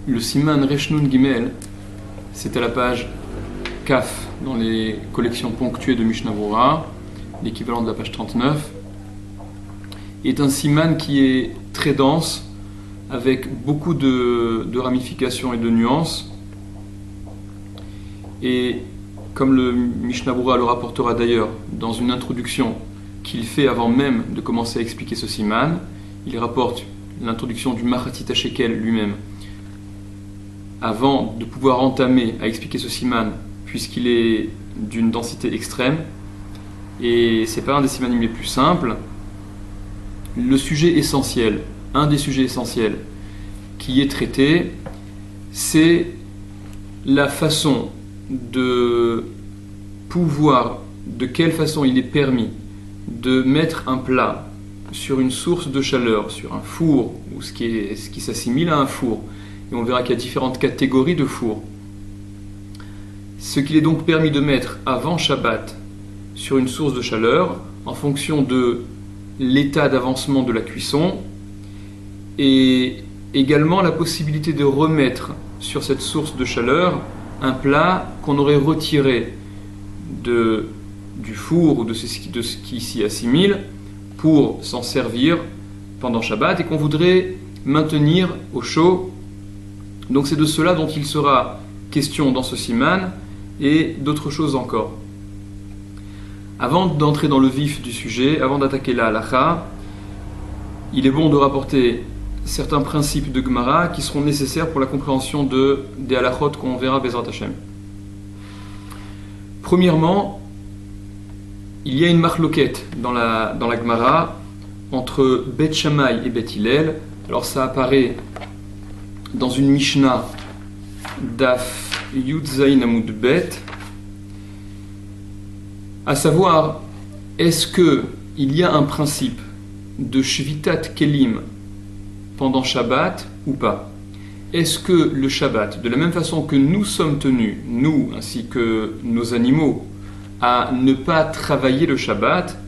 Le Siman Resh Nun Gimel, c'est à la page Kaf dans les collections ponctuées de Mishnah Berurah, l'équivalent de la page 39, est un Siman qui est très dense, avec beaucoup de ramifications et de nuances. Et comme le Mishnah Berurah le rapportera d'ailleurs dans une introduction qu'il fait avant même de commencer à expliquer ce Siman, il rapporte l'introduction du Machatzit HaShekel lui-même, avant de pouvoir entamer à expliquer ce Siman, puisqu'il est d'une densité extrême, et c'est pas un des Simanim les plus simples. Le sujet essentiel, un des sujets essentiels qui est traité, c'est la façon de pouvoir, de quelle façon il est permis de mettre un plat sur une source de chaleur, sur un four, ou ce qui s'assimile à un four. Et on verra qu'il y a différentes catégories de fours. Ce qu'il est donc permis de mettre avant Shabbat sur une source de chaleur, en fonction de l'état d'avancement de la cuisson, et également la possibilité de remettre sur cette source de chaleur un plat qu'on aurait retiré du four ou de ce qui s'y assimile pour s'en servir pendant Shabbat et qu'on voudrait maintenir au chaud. Donc c'est de cela dont il sera question dans ce Siman et d'autres choses encore. Avant d'entrer dans le vif du sujet, avant d'attaquer la halakha, il est bon de rapporter certains principes de Gemara qui seront nécessaires pour la compréhension des halakhot qu'on verra Bezrat Hashem. Premièrement, il y a une marloquette dans la Gemara entre Bet Shammai et Bet Hillel. Alors ça apparaît dans une Mishnah Daf Yud Zayin Amud Bet, à savoir, est-ce qu'il y a un principe de Shvitat Kelim pendant Shabbat ou pas? Est-ce que le Shabbat, de la même façon que nous sommes tenus, nous ainsi que nos animaux, à ne pas travailler le Shabbat,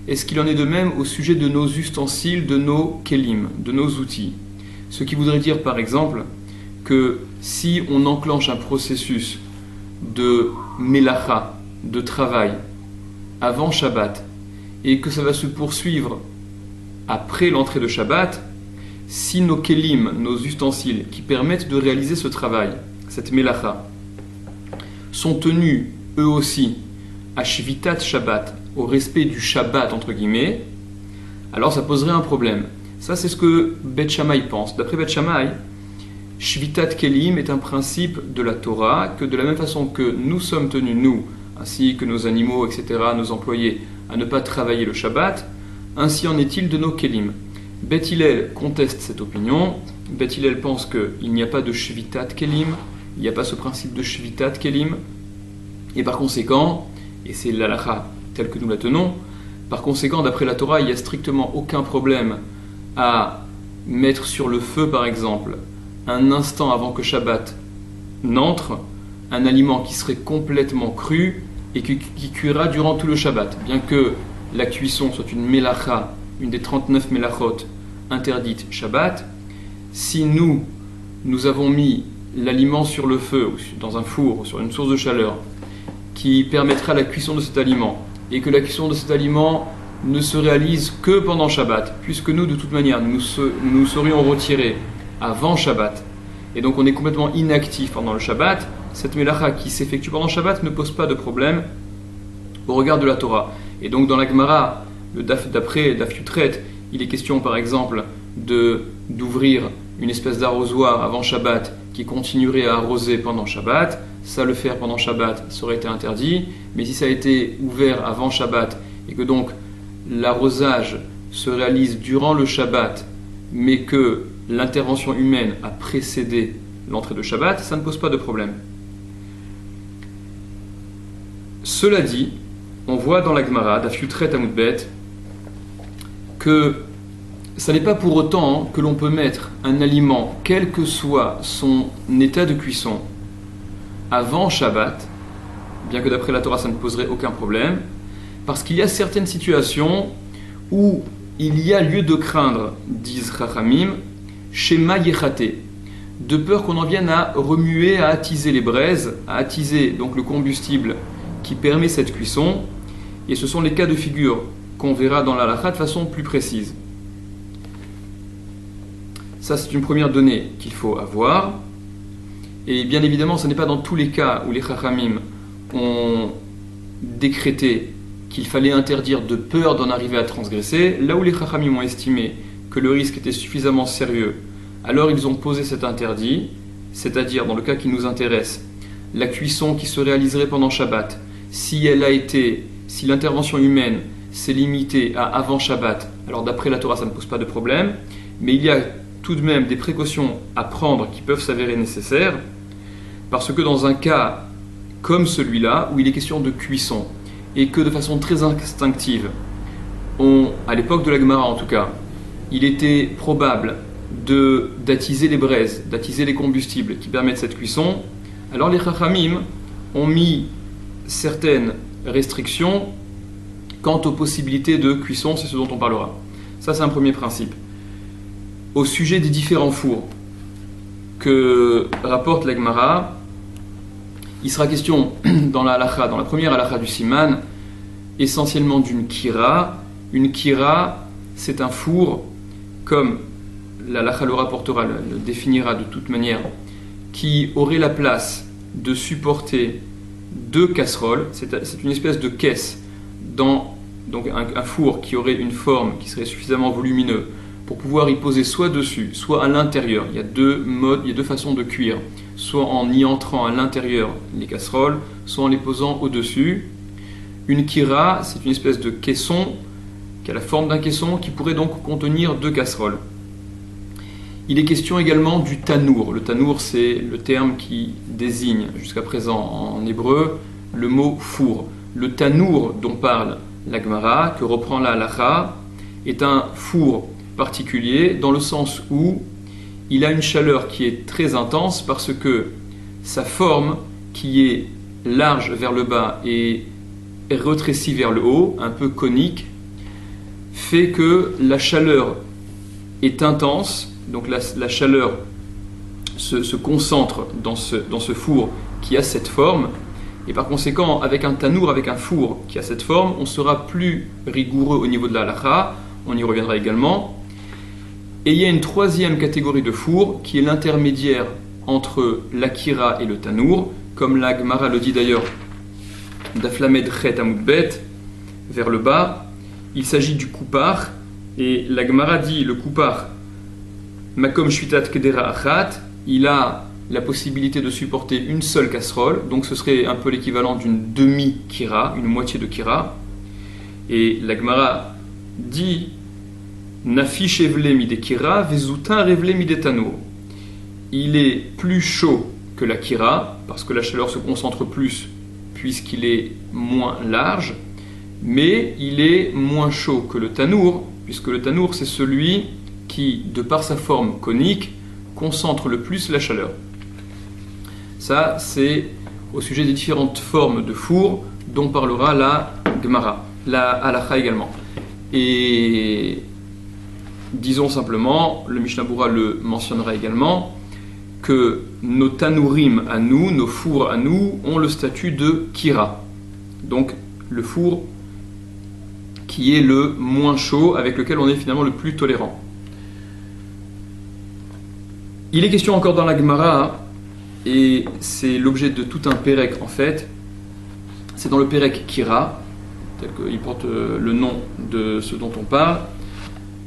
est-ce qu'il en est de même au sujet de nos ustensiles, de nos kelim, de nos outils? Ce qui voudrait dire par exemple que si on enclenche un processus de melacha, de travail, avant Shabbat, et que ça va se poursuivre après l'entrée de Shabbat, si nos kelim, nos ustensiles qui permettent de réaliser ce travail, cette melacha, sont tenus eux aussi à Shvitat Shabbat, au respect du Shabbat entre guillemets, alors ça poserait un problème. Ça c'est ce que Bet Shammai pense. D'après Bet Shammai, Shvitat Kelim est un principe de la Torah, que de la même façon que nous sommes tenus, nous, ainsi que nos animaux, etc., nos employés, à ne pas travailler le Shabbat, ainsi en est-il de nos kelim. Bet Hillel conteste cette opinion. Bet Hillel pense qu'il n'y a pas de Shvitat Kelim, il n'y a pas ce principe de Shvitat Kelim, et par conséquent, et c'est l'halakha telle que nous la tenons, par conséquent, d'après la Torah, il n'y a strictement aucun problème à mettre sur le feu, par exemple, un instant avant que Shabbat n'entre, un aliment qui serait complètement cru et qui cuira durant tout le Shabbat. Bien que la cuisson soit une melacha, une des 39 melachot interdites Shabbat, si nous avons mis l'aliment sur le feu, dans un four, ou sur une source de chaleur, qui permettra la cuisson de cet aliment, et que la cuisson de cet aliment ne se réalise que pendant Shabbat, puisque nous, de toute manière, nous serions retirés avant Shabbat, et donc on est complètement inactif pendant le Shabbat, cette melacha qui s'effectue pendant Shabbat ne pose pas de problème au regard de la Torah. Et donc dans la Gemara, le daf d'après, daf Yutret, il est question par exemple d'ouvrir une espèce d'arrosoir avant Shabbat qui continuerait à arroser pendant Shabbat. Ça, le faire pendant Shabbat, ça aurait été interdit, mais si ça a été ouvert avant Shabbat et que donc l'arrosage se réalise durant le Shabbat, mais que l'intervention humaine a précédé l'entrée de Shabbat, ça ne pose pas de problème. Cela dit, on voit dans la Gemara, Daf Yutret Amud Bet, que ça n'est pas pour autant que l'on peut mettre un aliment, quel que soit son état de cuisson, avant Shabbat, bien que d'après la Torah ça ne poserait aucun problème, parce qu'il y a certaines situations où il y a lieu de craindre, disent Chachamim, Shema Yechate, de peur qu'on en vienne à remuer, à attiser les braises, à attiser donc le combustible qui permet cette cuisson. Et ce sont les cas de figure qu'on verra dans la halakha de façon plus précise. Ça, c'est une première donnée qu'il faut avoir. Et bien évidemment, ce n'est pas dans tous les cas où les Chachamim ont décrété qu'il fallait interdire de peur d'en arriver à transgresser. Là où les Chachamim ont estimé que le risque était suffisamment sérieux, alors ils ont posé cet interdit, c'est-à-dire, dans le cas qui nous intéresse, la cuisson qui se réaliserait pendant Shabbat, si l'intervention humaine s'est limitée à avant Shabbat, alors d'après la Torah, ça ne pose pas de problème, mais il y a tout de même des précautions à prendre qui peuvent s'avérer nécessaires, parce que dans un cas comme celui-là, où il est question de cuisson, et que de façon très instinctive, à l'époque de la Gemara en tout cas, il était probable d'attiser les braises, d'attiser les combustibles qui permettent cette cuisson, alors les Chachamim ont mis certaines restrictions quant aux possibilités de cuisson, c'est ce dont on parlera. Ça, c'est un premier principe. Au sujet des différents fours que rapporte la Gemara, il sera question dans la première halakha du Siman, essentiellement d'une kira. Une kira, c'est un four, comme la halakha le rapportera, le définira de toute manière, qui aurait la place de supporter 2 casseroles. C'est une espèce de caisse, donc un four qui aurait une forme qui serait suffisamment volumineux pour pouvoir y poser soit dessus, soit à l'intérieur. Il y a deux façons de cuire, soit en y entrant à l'intérieur les casseroles, soit en les posant au-dessus. Une kira, c'est une espèce de caisson qui a la forme d'un caisson qui pourrait donc contenir 2 casseroles. Il est question également du tanour. Le tanour, c'est le terme qui désigne jusqu'à présent en hébreu le mot four. Le tanour dont parle la Gemara, que reprend la halakha, est un four particulier dans le sens où il a une chaleur qui est très intense parce que sa forme, qui est large vers le bas et rétrécie vers le haut, un peu conique, fait que la chaleur est intense, donc la chaleur se concentre dans ce four qui a cette forme, et par conséquent, avec un tanour, avec un four qui a cette forme, on sera plus rigoureux au niveau de la halakha, on y reviendra également. Et il y a une troisième catégorie de four qui est l'intermédiaire entre l'akira et le tanour, comme la Gemara le dit d'ailleurs d'Aflamed Chet Amoudbet, vers le bas. Il s'agit du koupar, et la Gemara dit le koupar, Makom Shvitat Kedera Achat, il a la possibilité de supporter une seule casserole, donc ce serait un peu l'équivalent d'une demi-kira, une moitié de kira. Et la Gemara dit Nafish evle mide kira, vezutin revle mide tanour. Il est plus chaud que la kira, parce que la chaleur se concentre plus, puisqu'il est moins large, mais il est moins chaud que le tanour, puisque le tanour c'est celui qui, de par sa forme conique, concentre le plus la chaleur. Ça, c'est au sujet des différentes formes de four dont parlera la Gemara, la halakha également. Et disons simplement, le Mishnah Bura le mentionnera également, que nos tanourim à nous, nos fours à nous, ont le statut de kira. Donc le four qui est le moins chaud, avec lequel on est finalement le plus tolérant. Il est question encore dans la Gemara, et c'est l'objet de tout un pérek en fait, c'est dans le pérek Kira, tel qu'il porte le nom de ce dont on parle.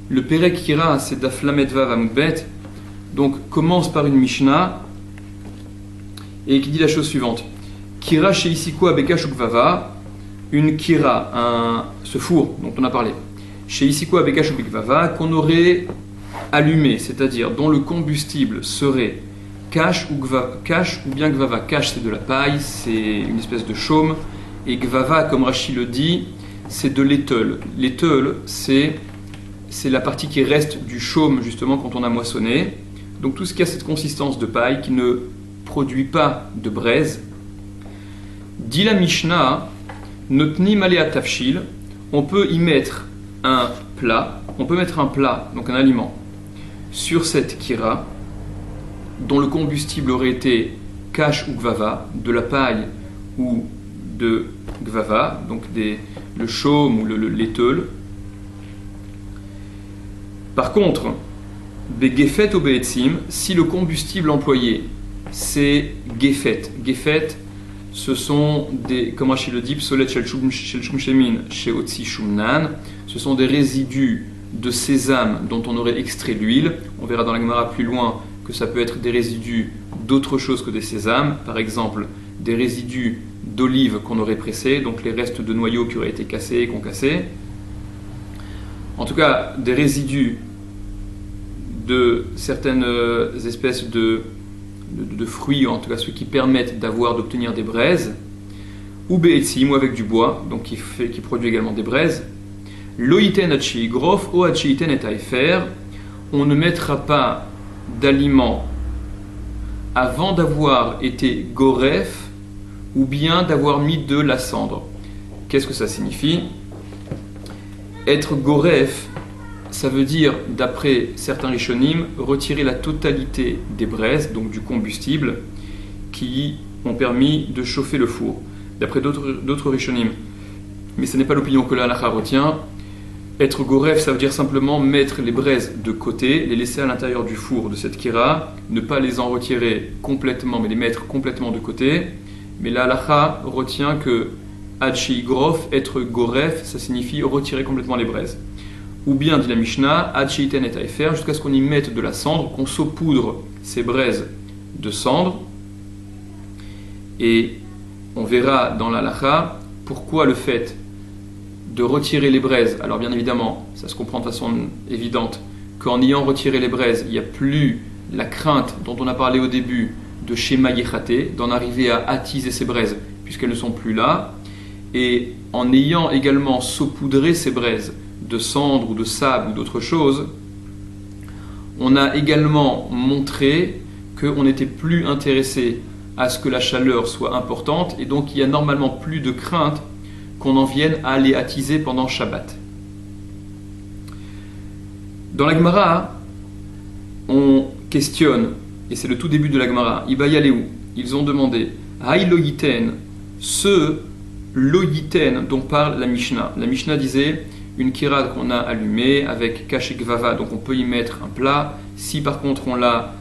Le pérek Kira, c'est d'Aflamet Vav Amoudbet, donc commence par une Mishnah, et qui dit la chose suivante. Kira Sheisiko Abekash Ukvava, une Kira, ce four dont on a parlé, Sheisiko Abekash Ukvava, qu'on aurait allumé, c'est-à-dire dont le combustible serait cash ou bien gvava. Cash, c'est de la paille, c'est une espèce de chaume, et gvava, comme Rashi le dit, c'est de l'éteul. L'éteul, c'est la partie qui reste du chaume justement quand on a moissonné. Donc tout ce qui a cette consistance de paille, qui ne produit pas de braise. Dit la Mishnah, notni malea tafshil, on peut y mettre un plat, donc un aliment, sur cette kira, dont le combustible aurait été kash ou gvava, de la paille ou de gvava, donc le chaume ou l'éteule. Par contre, begefet ou beetzim, si le combustible employé c'est gefet. Gefet, ce sont des, comme Rachid le dit, psolet shel shum shemin chez otsi shumnan, ce sont des résidus de sésame dont on aurait extrait l'huile. On verra dans la Gemara plus loin que ça peut être des résidus d'autre chose que des sésames, par exemple des résidus d'olive qu'on aurait pressés, donc les restes de noyaux qui auraient été cassés et concassés. En tout cas, des résidus de certaines espèces de fruits, en tout cas ceux qui permettent d'obtenir des braises, ou be'etzim, ou avec du bois, donc qui produit également des braises. Loïten hachi grof o hachiiten et taïfer, on ne mettra pas d'aliments avant d'avoir été goref ou bien d'avoir mis de la cendre. Qu'est-ce que ça signifie? Être goref, ça veut dire, d'après certains rishonim, retirer la totalité des braises, donc du combustible, qui ont permis de chauffer le four. D'après d'autres rishonim. Mais ce n'est pas l'opinion que la halakha retient. Être goref, ça veut dire simplement mettre les braises de côté, les laisser à l'intérieur du four de cette kira, ne pas les en retirer complètement, mais les mettre complètement de côté. Mais la halakha retient que Adshi grof, être goref, ça signifie retirer complètement les braises. Ou bien, dit la Mishnah, Adshi iten et taïfer, jusqu'à ce qu'on y mette de la cendre, qu'on saupoudre ces braises de cendre. Et on verra dans la halakha pourquoi le fait de retirer les braises, alors bien évidemment, ça se comprend de façon évidente, qu'en ayant retiré les braises, il n'y a plus la crainte dont on a parlé au début de Shema Yechate, d'en arriver à attiser ces braises, puisqu'elles ne sont plus là, et en ayant également saupoudré ces braises de cendre ou de sable ou d'autre chose, on a également montré qu'on n'était plus intéressé à ce que la chaleur soit importante, et donc il y a normalement plus de crainte qu'on en vienne à les attiser pendant Shabbat. Dans la Gemara, on questionne, et c'est le tout début de la Gemara, Ibayaleu, ils ont demandé, Haï loyiten, ce loyiten dont parle la Mishnah. La Mishnah disait, une kirad qu'on a allumée avec kashik vava, donc on peut y mettre un plat. Si par contre on l'a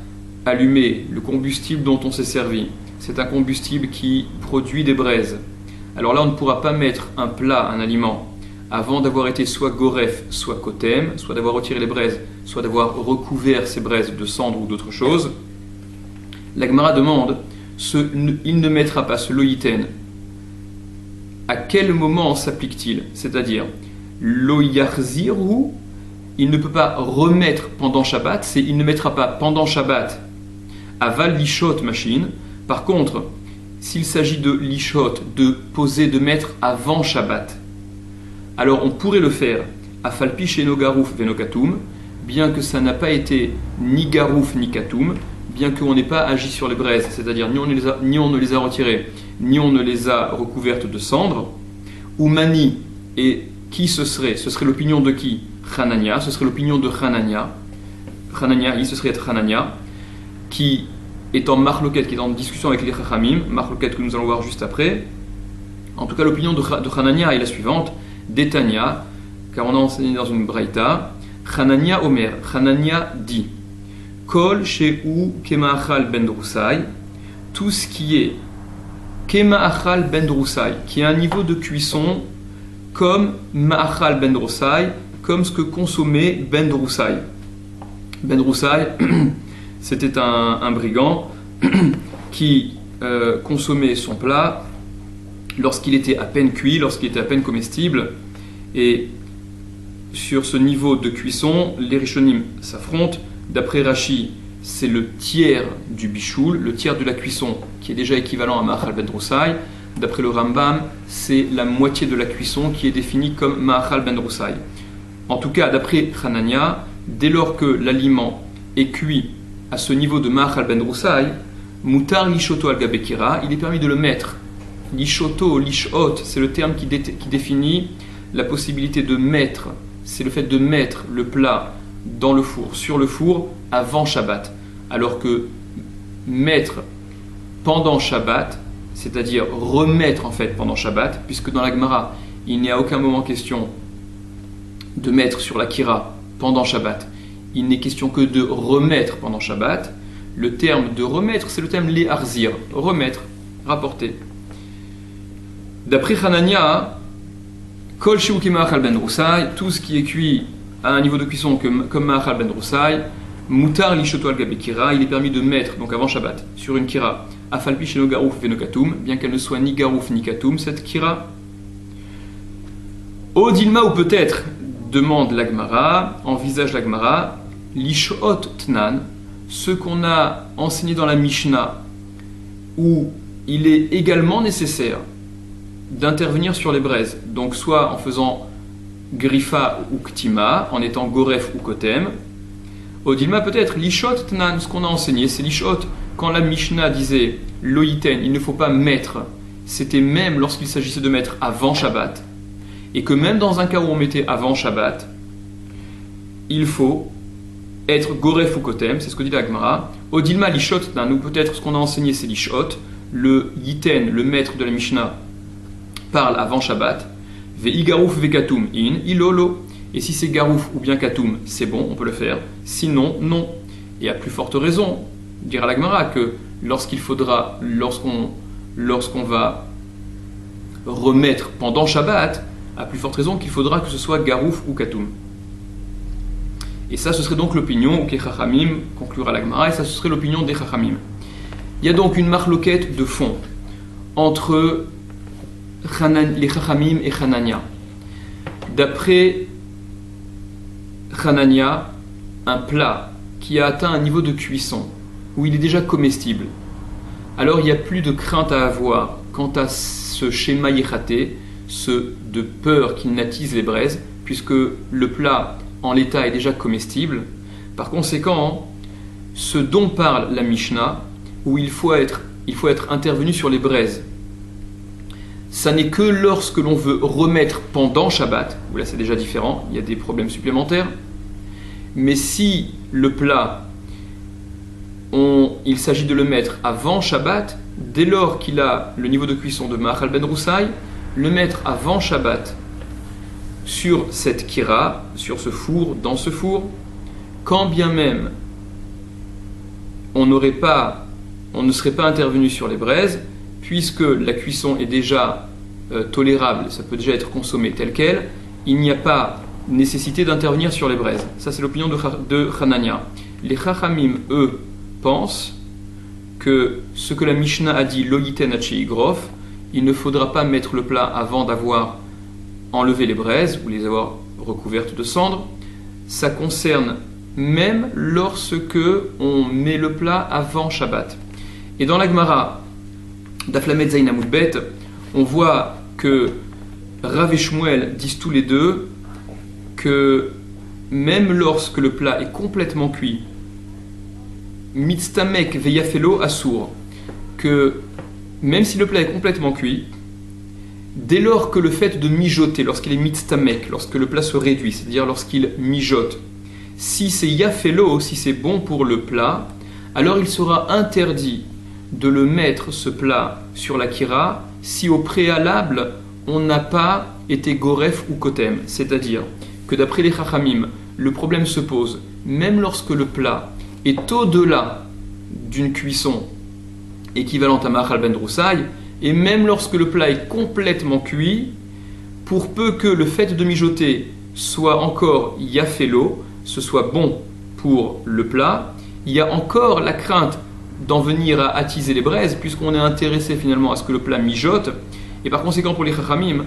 allumé, le combustible dont on s'est servi, c'est un combustible qui produit des braises. Alors là, on ne pourra pas mettre un plat, un aliment, avant d'avoir été soit goref, soit kotem, soit d'avoir retiré les braises, soit d'avoir recouvert ces braises de cendre ou d'autre chose. La Gemara demande, il ne mettra pas ce loïten. À quel moment s'applique-t-il? C'est-à-dire, loyachziru, il ne peut pas remettre pendant Shabbat, il ne mettra pas pendant Shabbat aval lishot machine. Par contre, s'il s'agit de lishot, de poser, de mettre avant Shabbat, alors on pourrait le faire à falpi sheno garouf veno katum, bien que ça n'a pas été ni garouf ni katum, bien qu'on n'ait pas agi sur les braises, c'est-à-dire ni on ne les a retirées, ni on ne les a recouvertes de cendre, ou mani, et qui ce serait? Ce serait l'opinion de qui? Hanania, ce serait l'opinion de Hanania. Hanania, ce serait être Hanania, qui est en marloquette, qui est en discussion avec les Chachamim, marloquette que nous allons voir juste après. En tout cas, l'opinion de Hanania est la suivante, d'Etania, car on a enseigné dans une braïta, Hanania Omer, Hanania dit, Kol she'u kema'achal ben drusai, tout ce qui est kema'achal ben drusai, qui a un niveau de cuisson comme ma'achal ben drusai, comme ce que consommait ben drusai. Ben drusai, c'était un brigand qui consommait son plat lorsqu'il était à peine cuit, lorsqu'il était à peine comestible. Et sur ce niveau de cuisson, les Rishonim s'affrontent. D'après Rashi, c'est le tiers du bichoul, le tiers de la cuisson qui est déjà équivalent à Ma'achal ben drusai. D'après le Rambam, c'est la moitié de la cuisson qui est définie comme Ma'achal ben drusai. En tout cas, d'après Hanania, dès lors que l'aliment est cuit à ce niveau de Ma'achal ben drusai, Mutar lishoto al gabekira, il est permis de le mettre. Lishoto, lishot, c'est le terme qui définit la possibilité de mettre, c'est le fait de mettre le plat dans le four, sur le four, avant Shabbat. Alors que mettre pendant Shabbat, c'est-à-dire remettre en fait pendant Shabbat, puisque dans la Gemara, il n'y a aucun moment question de mettre sur la kira pendant Shabbat. Il n'est question que de remettre pendant Shabbat. Le terme de remettre, c'est le terme les arzir, remettre, rapporter. D'après Hanania, Kol Shiuki Ma'achal Ben Roussaï, tout ce qui est cuit à un niveau de cuisson comme Ma'achal Ben Roussaï, Moutar Lishoto al Gabe Kira, il est permis de mettre, donc avant Shabbat, sur une kira, Afalpi Sheno Garouf Veno Katum, bien qu'elle ne soit ni Garouf ni Katum, cette kira. Odilma, ou peut-être, demande la Gemara, envisage la Gemara, Lishot Tnan, ce qu'on a enseigné dans la Mishnah, où il est également nécessaire d'intervenir sur les braises, donc soit en faisant Grifa ou Ktima, en étant Goref ou Kotem. Odilma peut-être, Lishot Tnan, ce qu'on a enseigné, c'est Lishot. Quand la Mishnah disait Loïten, il ne faut pas mettre, c'était même lorsqu'il s'agissait de mettre avant Shabbat, et que même dans un cas où on mettait avant Shabbat, il faut être Goref ou Kotem, c'est ce que dit la Gemara. Odilma Lishot Tnan, ou peut-être ce qu'on a enseigné c'est Lishot, le Yiten, le maître de la Mishnah, parle avant Shabbat, Ve'i Garouf ve Katum in, ilolo. Et si c'est Garouf ou bien Katoum, c'est bon, on peut le faire. Sinon, non. Et à plus forte raison, dira la Gemara que lorsqu'on va remettre pendant Shabbat, à plus forte raison qu'il faudra que ce soit Garouf ou Katoum. Et ça, ce serait donc l'opinion, que Chachamim conclura la Gemara, et ça, ce serait l'opinion des Chachamim. Il y a donc une marloquette de fond entre les Chachamim et Hanania. D'après Hanania, un plat qui a atteint un niveau de cuisson où il est déjà comestible, alors il n'y a plus de crainte à avoir quant à ce schéma yéchaté, ce de peur qu'il n'attise les braises, puisque le plat en l'état est déjà comestible. Par conséquent, ce dont parle la Mishnah, où il faut être intervenu sur les braises, ça n'est que lorsque l'on veut remettre pendant Shabbat, où là c'est déjà différent, il y a des problèmes supplémentaires. Mais si le plat, il s'agit de le mettre avant Shabbat, dès lors qu'il a le niveau de cuisson de Ma'achal Ben Roussaï, le mettre avant Shabbat sur cette kira, sur ce four, dans ce four, quand bien même on ne serait pas intervenu sur les braises, puisque la cuisson est déjà tolérable, ça peut déjà être consommé tel quel, il n'y a pas nécessité d'intervenir sur les braises. Ça, c'est l'opinion de Hanania. Les Chachamim, eux, pensent que ce que la Mishnah a dit, Loïten Hachi Grof, il ne faudra pas mettre le plat avant d'avoir enlevé les braises ou les avoir recouvertes de cendres. Ça concerne même lorsque on met le plat avant Shabbat. Et dans la Gemara, d'Aflamet Zayin Amud Bet, on voit que Rav et Shmuel disent tous les deux que même lorsque le plat est complètement cuit, Mitztamek veyafelo assour, que même si le plat est complètement cuit, dès lors que le fait de mijoter, lorsqu'il est mitztamek, lorsque le plat se réduit, c'est-à-dire lorsqu'il mijote, si c'est yafelo, si c'est bon pour le plat, alors il sera interdit de le mettre, ce plat, sur la kira, si au préalable, on n'a pas été goref ou kotem. C'est-à-dire que d'après les chachamim, le problème se pose, même lorsque le plat est au-delà d'une cuisson équivalente à Ma'achal Ben Roussaï, et même lorsque le plat est complètement cuit, pour peu que le fait de mijoter soit encore yafelo, ce soit bon pour le plat, il y a encore la crainte d'en venir à attiser les braises, puisqu'on est intéressé finalement à ce que le plat mijote, et par conséquent pour les chachamim,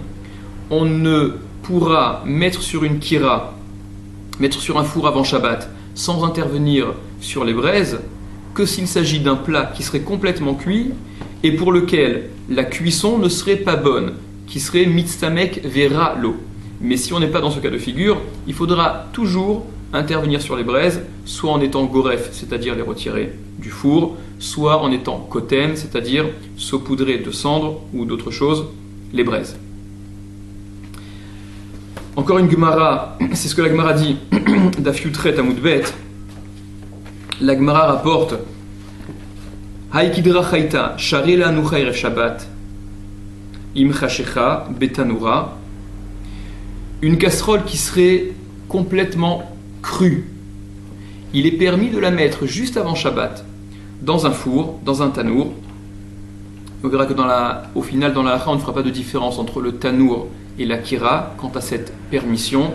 on ne pourra mettre sur une kira, mettre sur un four avant Shabbat, sans intervenir sur les braises, que s'il s'agit d'un plat qui serait complètement cuit, et pour lequel la cuisson ne serait pas bonne, qui serait mitztamek vera lo. Mais si on n'est pas dans ce cas de figure, il faudra toujours intervenir sur les braises, soit en étant goref, c'est-à-dire les retirer du four, soit en étant kotem, c'est-à-dire saupoudrer de cendre ou d'autres choses les braises. Encore une Gemara, c'est ce que la Gemara dit, Daf Yutret Amud Bet. La Gemara rapporte Haikidra chayta, sharela nucha erev Shabbat, im chashecha betanura. Une casserole qui serait complètement crue. Il est permis de la mettre juste avant Shabbat, dans un four, dans un tanour. On verra que au final, dans la halakha, on ne fera pas de différence entre le tanour et la kira quant à cette permission.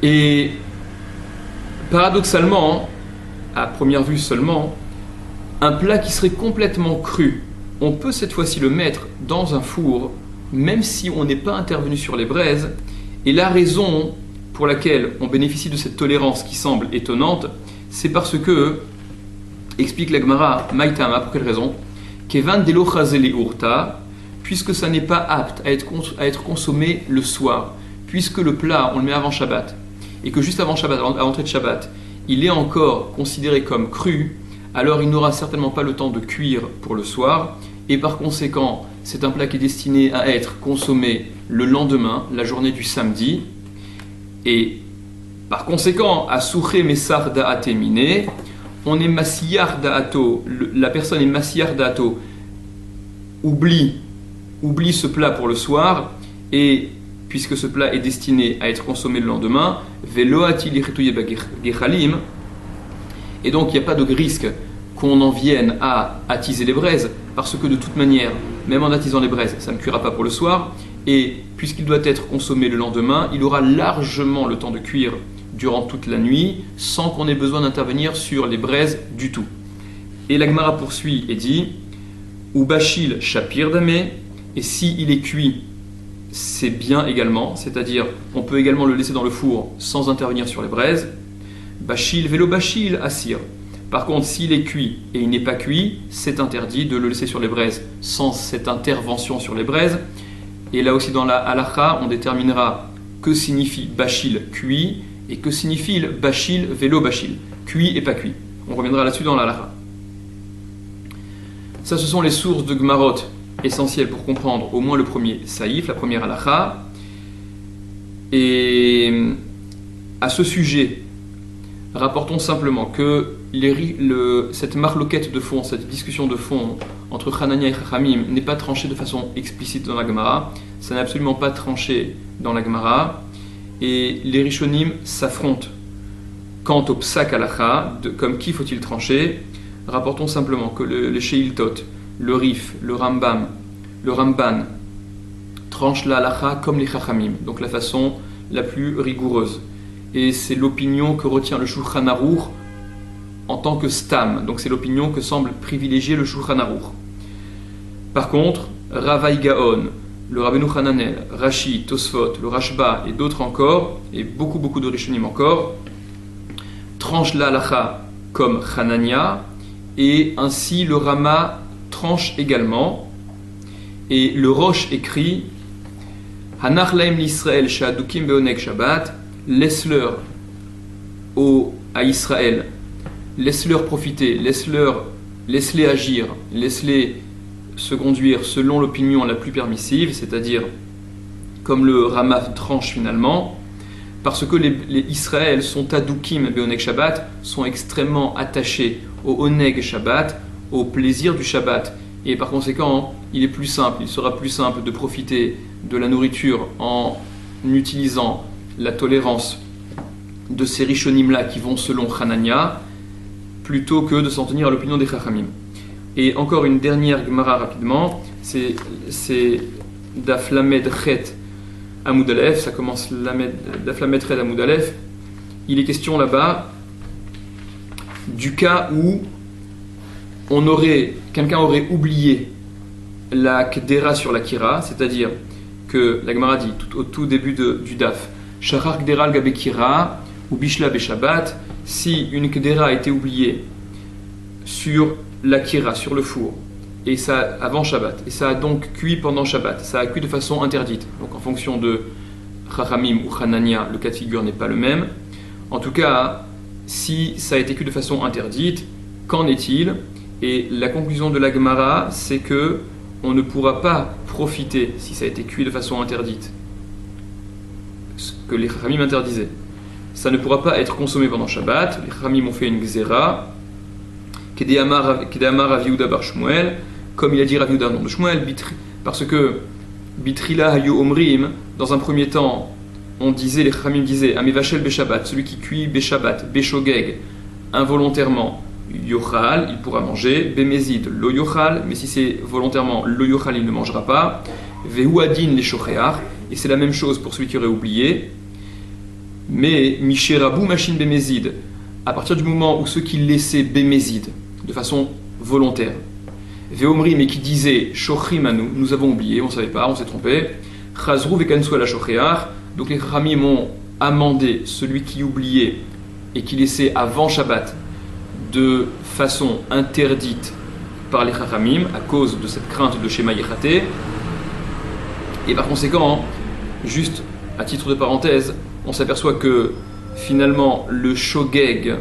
Et paradoxalement, à première vue seulement, un plat qui serait complètement cru, on peut cette fois-ci le mettre dans un four, même si on n'est pas intervenu sur les braises. Et la raison pour laquelle on bénéficie de cette tolérance qui semble étonnante, c'est parce que, explique la Gemara, Maïtama, pour quelle raison? Kevan delo chazele urta, puisque ça n'est pas apte à être consommé le soir, puisque le plat, on le met avant Shabbat, et que juste avant Shabbat, à l'entrée de Shabbat, il est encore considéré comme cru, alors il n'aura certainement pas le temps de cuire pour le soir, et par conséquent, c'est un plat qui est destiné à être consommé le lendemain, la journée du samedi, et par conséquent, à souché mesar da'ate mine, on est massiyar da'ato, la personne est massiyar da'ato, oublie ce plat pour le soir, et puisque ce plat est destiné à être consommé le lendemain, veloati lichituye gechalim, et donc il n'y a pas de risque qu'on en vienne à attiser les braises, parce que de toute manière, même en attisant les braises, ça ne cuira pas pour le soir, et puisqu'il doit être consommé le lendemain, il aura largement le temps de cuire durant toute la nuit, sans qu'on ait besoin d'intervenir sur les braises du tout. Et la Gemara poursuit et dit, ou bachil shapir damé, et s'il est cuit, c'est bien également, c'est-à-dire on peut également le laisser dans le four sans intervenir sur les braises. Bachil vélo bachil assir. Par contre, s'il est cuit et il n'est pas cuit, c'est interdit de le laisser sur les braises sans cette intervention sur les braises. Et là aussi dans la halakha, on déterminera que signifie bachil cuit et que signifie bachil vélo bachil, cuit et pas cuit. On reviendra là-dessus dans la halakha. Ça, ce sont les sources de Gemarot essentielles pour comprendre au moins le premier saïf, la première halakha. Et à ce sujet, rapportons simplement que cette marloquette de fond, cette discussion de fond entre Hanania et Chachamim n'est pas tranchée de façon explicite dans la Gemara. Ça n'est absolument pas tranché dans la Gemara. Et les Rishonim s'affrontent quant au psak halakha, comme qui faut-il trancher. Rapportons simplement que les Sheiltot, le Rif, le Rambam, le Ramban tranchent la halakha comme les Chachamim, donc la façon la plus rigoureuse. Et c'est l'opinion que retient le Shulchan Aruch en tant que stam, donc c'est l'opinion que semble privilégier le Shulchan Aruch. Par contre, Ravai Gaon, le Rabbeinu Hananel, Rashi, Tosfot, le Rashba et d'autres encore, et beaucoup de Rishonim encore, tranchent la halakha comme Hanania, et ainsi le Rama tranche également, et le Rosh écrit Hanach laim l'Israël shadukim beonek Shabbat, laisse-leur à Israël, laisse-leur profiter, laisse-les agir, laisse-les se conduire selon l'opinion la plus permissive, c'est-à-dire comme le Rama tranche finalement, parce que les Israël sont adukim beonek Shabbat, sont extrêmement attachés au oneg Shabbat, au plaisir du Shabbat, et par conséquent, il sera plus simple de profiter de la nourriture en utilisant la tolérance de ces Rishonim-là qui vont selon Hanania, plutôt que de s'en tenir à l'opinion des Chachamim. Et encore une dernière Gemara rapidement, c'est Daf Lamed Chet Amoud Aleph, ça commence Daf Lamed Chet Amoud Aleph. Il est question là-bas du cas où quelqu'un aurait oublié la Kdera sur la Kira, c'est-à-dire que la Gemara dit au tout début du Daf, Shachar Kdera al-Gabe Kira ou Bishla Beshabbat, si une Kdera a été oubliée sur la Kira, sur le four, et ça avant Shabbat, et ça a donc cuit pendant Shabbat, ça a cuit de façon interdite. Donc en fonction de Chachamim ou Hanania, le cas de figure n'est pas le même. En tout cas, si ça a été cuit de façon interdite, qu'en est-il? Et la conclusion de la Gemara, c'est que on ne pourra pas profiter, si ça a été cuit de façon interdite, ce que les Chachamim interdisaient. Ça ne pourra pas être consommé pendant Shabbat. Les Chachamim ont fait une Gzera, Kedéamar Rav Yehuda bar Shmuel, comme il a dit Rav Yehuda nom de Shmuel, parce que Bitrila Hayu Omrim, dans un premier temps, on disait, les Chachamim disaient, Amevachel Beshabbat, celui qui cuit Beshabbat, Beshogeg, involontairement, Yochal, il pourra manger, Bemezid, Lo Yochal, mais si c'est volontairement, Lo Yochal, il ne mangera pas, Vehuadin les Shocheach, et c'est la même chose pour celui qui aurait oublié, mais Misherabou Machin Bemezid, à partir du moment où ceux qui laissaient Bemezid, de façon volontaire, Veomri, mais qui disait Shochrim à nous avons oublié, on ne savait pas, on s'est trompé, Chazrou Vekansu à la Shocheach, donc les Chachamim ont amendé celui qui oubliait et qui laissait avant Shabbat de façon interdite par les Chachamim à cause de cette crainte de Shema Yechaté. Et par conséquent, juste à titre de parenthèse, on s'aperçoit que finalement le shogeg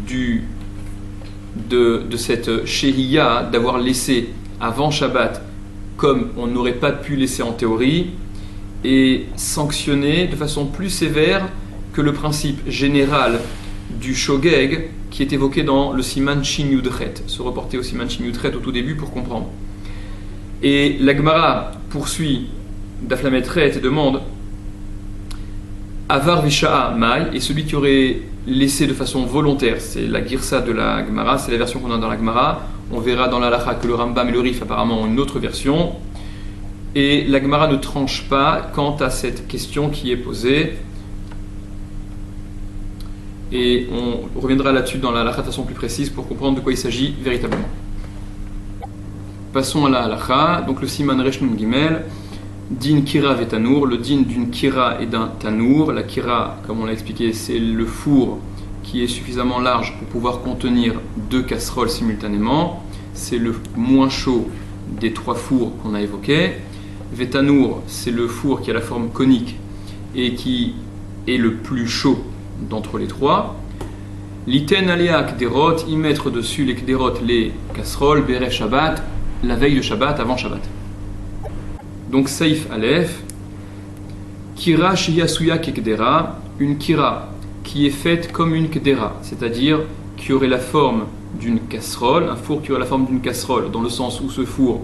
de cette shériya d'avoir laissé avant Shabbat comme on n'aurait pas pu laisser en théorie est sanctionné de façon plus sévère que le principe général du shogeg qui est évoqué dans le Siman Shin Yudchet, se reporter au Siman Shin Yudchet au tout début pour comprendre. Et la Gemara poursuit d'Aflametret et demande Avar Visha'a Mai, et celui qui aurait laissé de façon volontaire, c'est la Girsa de la Gemara, c'est la version qu'on a dans la Gemara. On verra dans la Halacha que le Rambam et le Rif apparemment ont une autre version. Et la Gemara ne tranche pas quant à cette question qui est posée. Et on reviendra là-dessus dans la Halacha de façon plus précise pour comprendre de quoi il s'agit véritablement. Passons à la Halacha, donc le Siman Resh Nun Gimel. Din kira vetanour, le din d'une kira et d'un tanour. La kira, comme on l'a expliqué, c'est le four qui est suffisamment large pour pouvoir contenir 2 casseroles simultanément. C'est le moins chaud des 3 fours qu'on a évoqués. Vetanour, c'est le four qui a la forme conique et qui est le plus chaud d'entre les 3. Liten alea kderot, y mettre dessus les kderot, les casseroles, bere Shabbat, la veille de Shabbat, avant Shabbat. Donc Saïf Aleph, Kira Shiyasuya Kekdera, une Kira qui est faite comme une Kdera, c'est-à-dire qui aurait la forme d'une casserole, un four qui aurait la forme d'une casserole, dans le sens où ce four,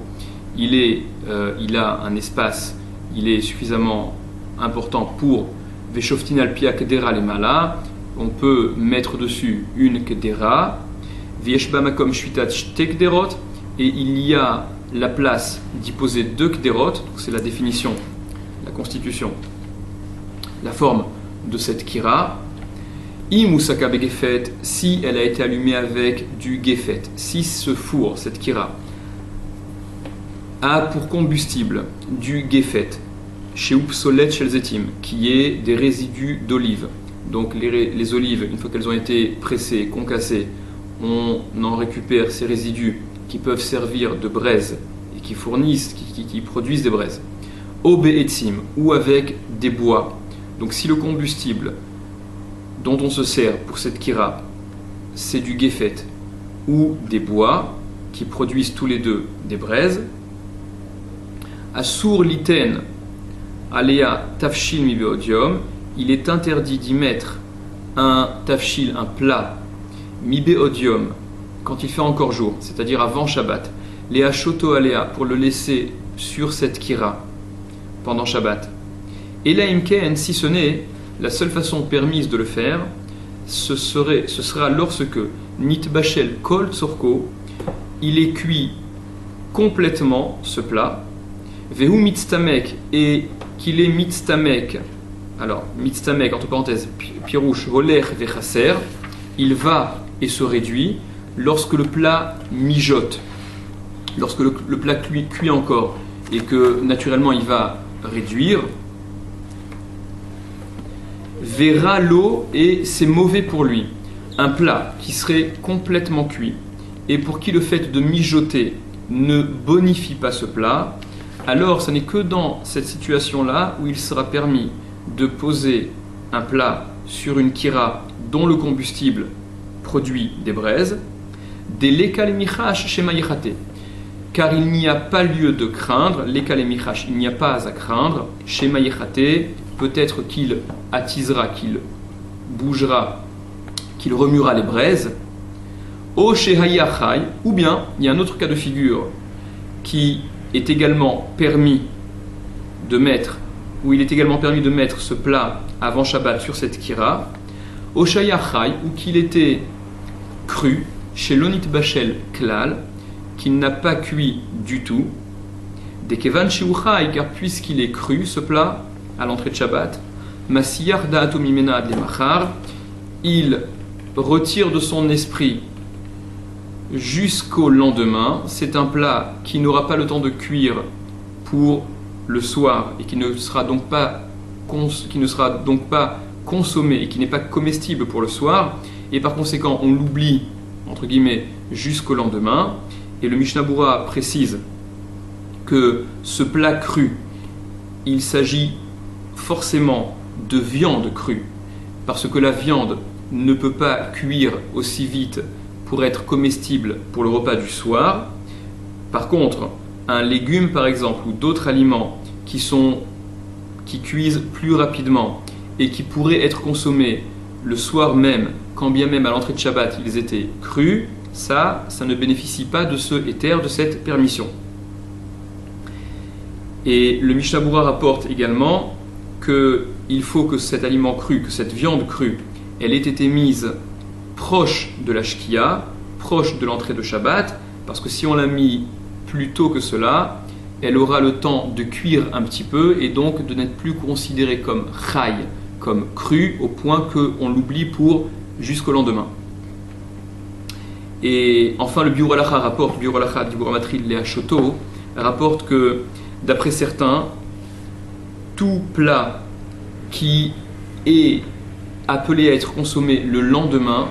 il a un espace, il est suffisamment important pour Veshoftin Alpia Kdera Lemala, on peut mettre dessus une Kdera, Vieshba Makom Shvitat Shtekderot, et il y a la place d'y poser 2 kderot, donc c'est la définition, la constitution, la forme de cette kira. Imusaka begefet, si elle a été allumée avec du gefet, si ce four, cette kira, a pour combustible du gefet, chez Upsolet Shelzetim, qui est des résidus d'olives. Donc les olives, une fois qu'elles ont été pressées, concassées, on en récupère ces résidus qui peuvent servir de braise et qui fournissent, qui produisent des braises. Obe etzim, ou avec des bois. Donc si le combustible dont on se sert pour cette kira, c'est du gefet ou des bois qui produisent tous les deux des braises, Asur liten alea tafshil mi beodium, il est interdit d'y mettre un tafshil, un plat, mi beodium, quand il fait encore jour, c'est-à-dire avant Shabbat, Léa Shoto Aléa, pour le laisser sur cette kira pendant Shabbat. Et la imken, si ce n'est, la seule façon permise de le faire, ce sera lorsque Nitbachel Kol Tsorko, il est cuit complètement ce plat, Vehu Mitztamek, et qu'il est Mitztamek, alors Mitztamek, entre parenthèses, Pirouche, Holer Vechaser, il va et se réduit lorsque le plat mijote, lorsque le plat cuit encore et que naturellement il va réduire, verra l'eau et c'est mauvais pour lui. Un plat qui serait complètement cuit et pour qui le fait de mijoter ne bonifie pas ce plat, alors ce n'est que dans cette situation-là où il sera permis de poser un plat sur une kira dont le combustible produit des braises, des lekalemichash shema yechate, car il n'y a pas lieu de craindre, lekalemichash, il n'y a pas à craindre, shema yechate, peut-être qu'il attisera, qu'il bougera, qu'il remuera les braises, O shehaya chai, ou bien, il y a un autre cas de figure qui est également permis de mettre, où il est également permis de mettre ce plat avant Shabbat sur cette kira, O shehaya chai, ou qu'il était cru, chez l'onit bachel klal, qu'il n'a pas cuit du tout, des kevan chai, car puisqu'il est cru, ce plat, à l'entrée de Shabbat, masiyar da'ato mimena ad lemachar, il retire de son esprit jusqu'au lendemain. C'est un plat qui n'aura pas le temps de cuire pour le soir et qui ne sera donc pas consommé et qui n'est pas comestible pour le soir, et par conséquent on l'oublie entre guillemets jusqu'au lendemain. Et le Mishnah Berurah précise que ce plat cru, il s'agit forcément de viande crue, parce que la viande ne peut pas cuire aussi vite pour être comestible pour le repas du soir. Par contre, un légume par exemple ou d'autres aliments qui cuisent plus rapidement et qui pourraient être consommés le soir même, quand bien même à l'entrée de Shabbat ils étaient crus, ça ne bénéficie pas de ce éther, de cette permission. Et le Mishnah Berurah rapporte également qu'il faut que cet aliment cru, que cette viande crue, elle ait été mise proche de la shkia, proche de l'entrée de Shabbat, parce que si on l'a mis plus tôt que cela, elle aura le temps de cuire un petit peu et donc de n'être plus considérée comme chai, comme crue, au point qu'on l'oublie pour jusqu'au lendemain. Et enfin, le Biur Halacha rapporte, Biur Halacha d'Ibur Matril Léa Shoto, rapporte que, d'après certains, tout plat qui est appelé à être consommé le lendemain,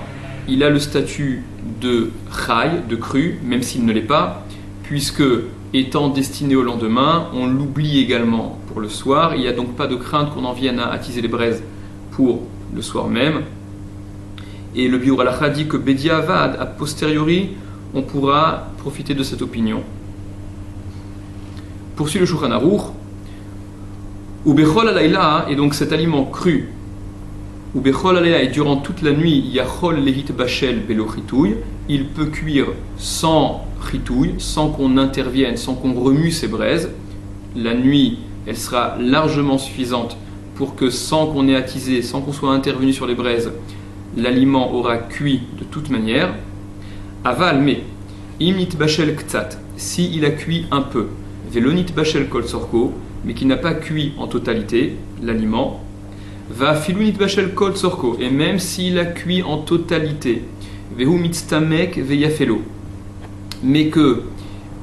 il a le statut de chai, de cru, même s'il ne l'est pas, puisque, étant destiné au lendemain, on l'oublie également pour le soir. Il n'y a donc pas de crainte qu'on en vienne à attiser les braises pour le soir même. Et le Biur Halacha dit que Bediavad, a posteriori, on pourra profiter de cette opinion. Poursuit le Shulchan Aruch, ou Bechol Alayla, et donc cet aliment cru, ou Bechol Alayla, et durant toute la nuit, Yachol Lehit Bachel Belo Chitouille, il peut cuire sans chitouille, sans qu'on intervienne, sans qu'on remue ses braises. La nuit, elle sera largement suffisante pour que, sans qu'on ait attisé, sans qu'on soit intervenu sur les braises, l'aliment aura cuit de toute manière. Aval, mais imnit bachel ktsat, si il a cuit un peu, velonit bachel kol sorko, mais qui n'a pas cuit en totalité l'aliment, va filunit bachel kol sorko, et même s'il a cuit en totalité, vehu mitztamek veyafelo, mais que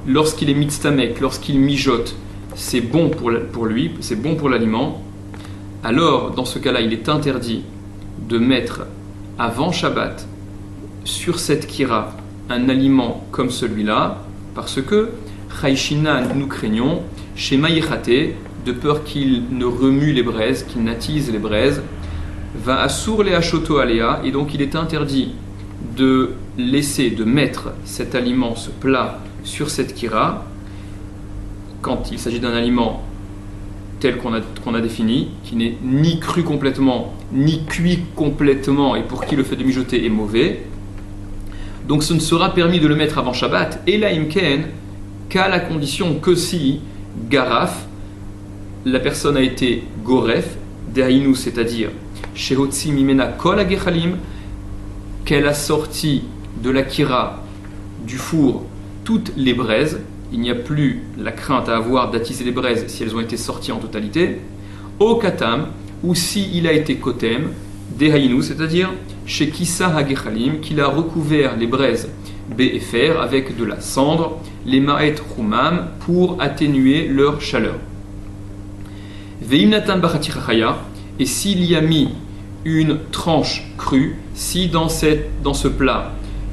lorsqu'il est mitztamek, lorsqu'il mijote, c'est bon pour lui, c'est bon pour l'aliment, alors dans ce cas-là, il est interdit de mettre avant Shabbat, sur cette kira, un aliment comme celui-là, parce que, Chaïshina, nous craignons, chez Maïchate, de peur qu'il ne remue les braises, qu'il n'attise les braises, va assour les achoto aléa, et donc il est interdit de laisser, de mettre cet aliment, ce plat, sur cette kira, quand il s'agit d'un aliment tel qu'on a défini, qui n'est ni cru complètement, ni cuit complètement, et pour qui le fait de mijoter est mauvais. Donc ce ne sera permis de le mettre avant Shabbat, et la imken, qu'à la condition que si, garaf, la personne a été goref, dehainu, c'est-à-dire, shehotzi mimena kol agechalim, qu'elle a sorti de la kira, du four, toutes les braises. Il n'y a plus la crainte à avoir d'attiser les braises si elles ont été sorties en totalité. Au katam, ou si il a été kotem, dehainu, c'est-à-dire chez kissa hagechalim, qu'il a recouvert les braises B et fer avec de la cendre, les ma'et rumam, pour atténuer leur chaleur. Veimnatan bachati chachaya, et s'il y a mis une tranche crue, si dans ce plat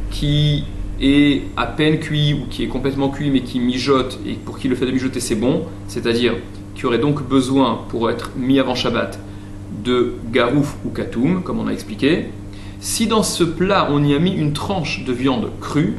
qui est à peine cuit ou qui est complètement cuit mais qui mijote et pour qui le fait de mijoter c'est bon, c'est-à-dire qui aurait donc besoin pour être mis avant Shabbat de garouf ou katoum, comme on a expliqué, si dans ce plat on y a mis une tranche de viande crue,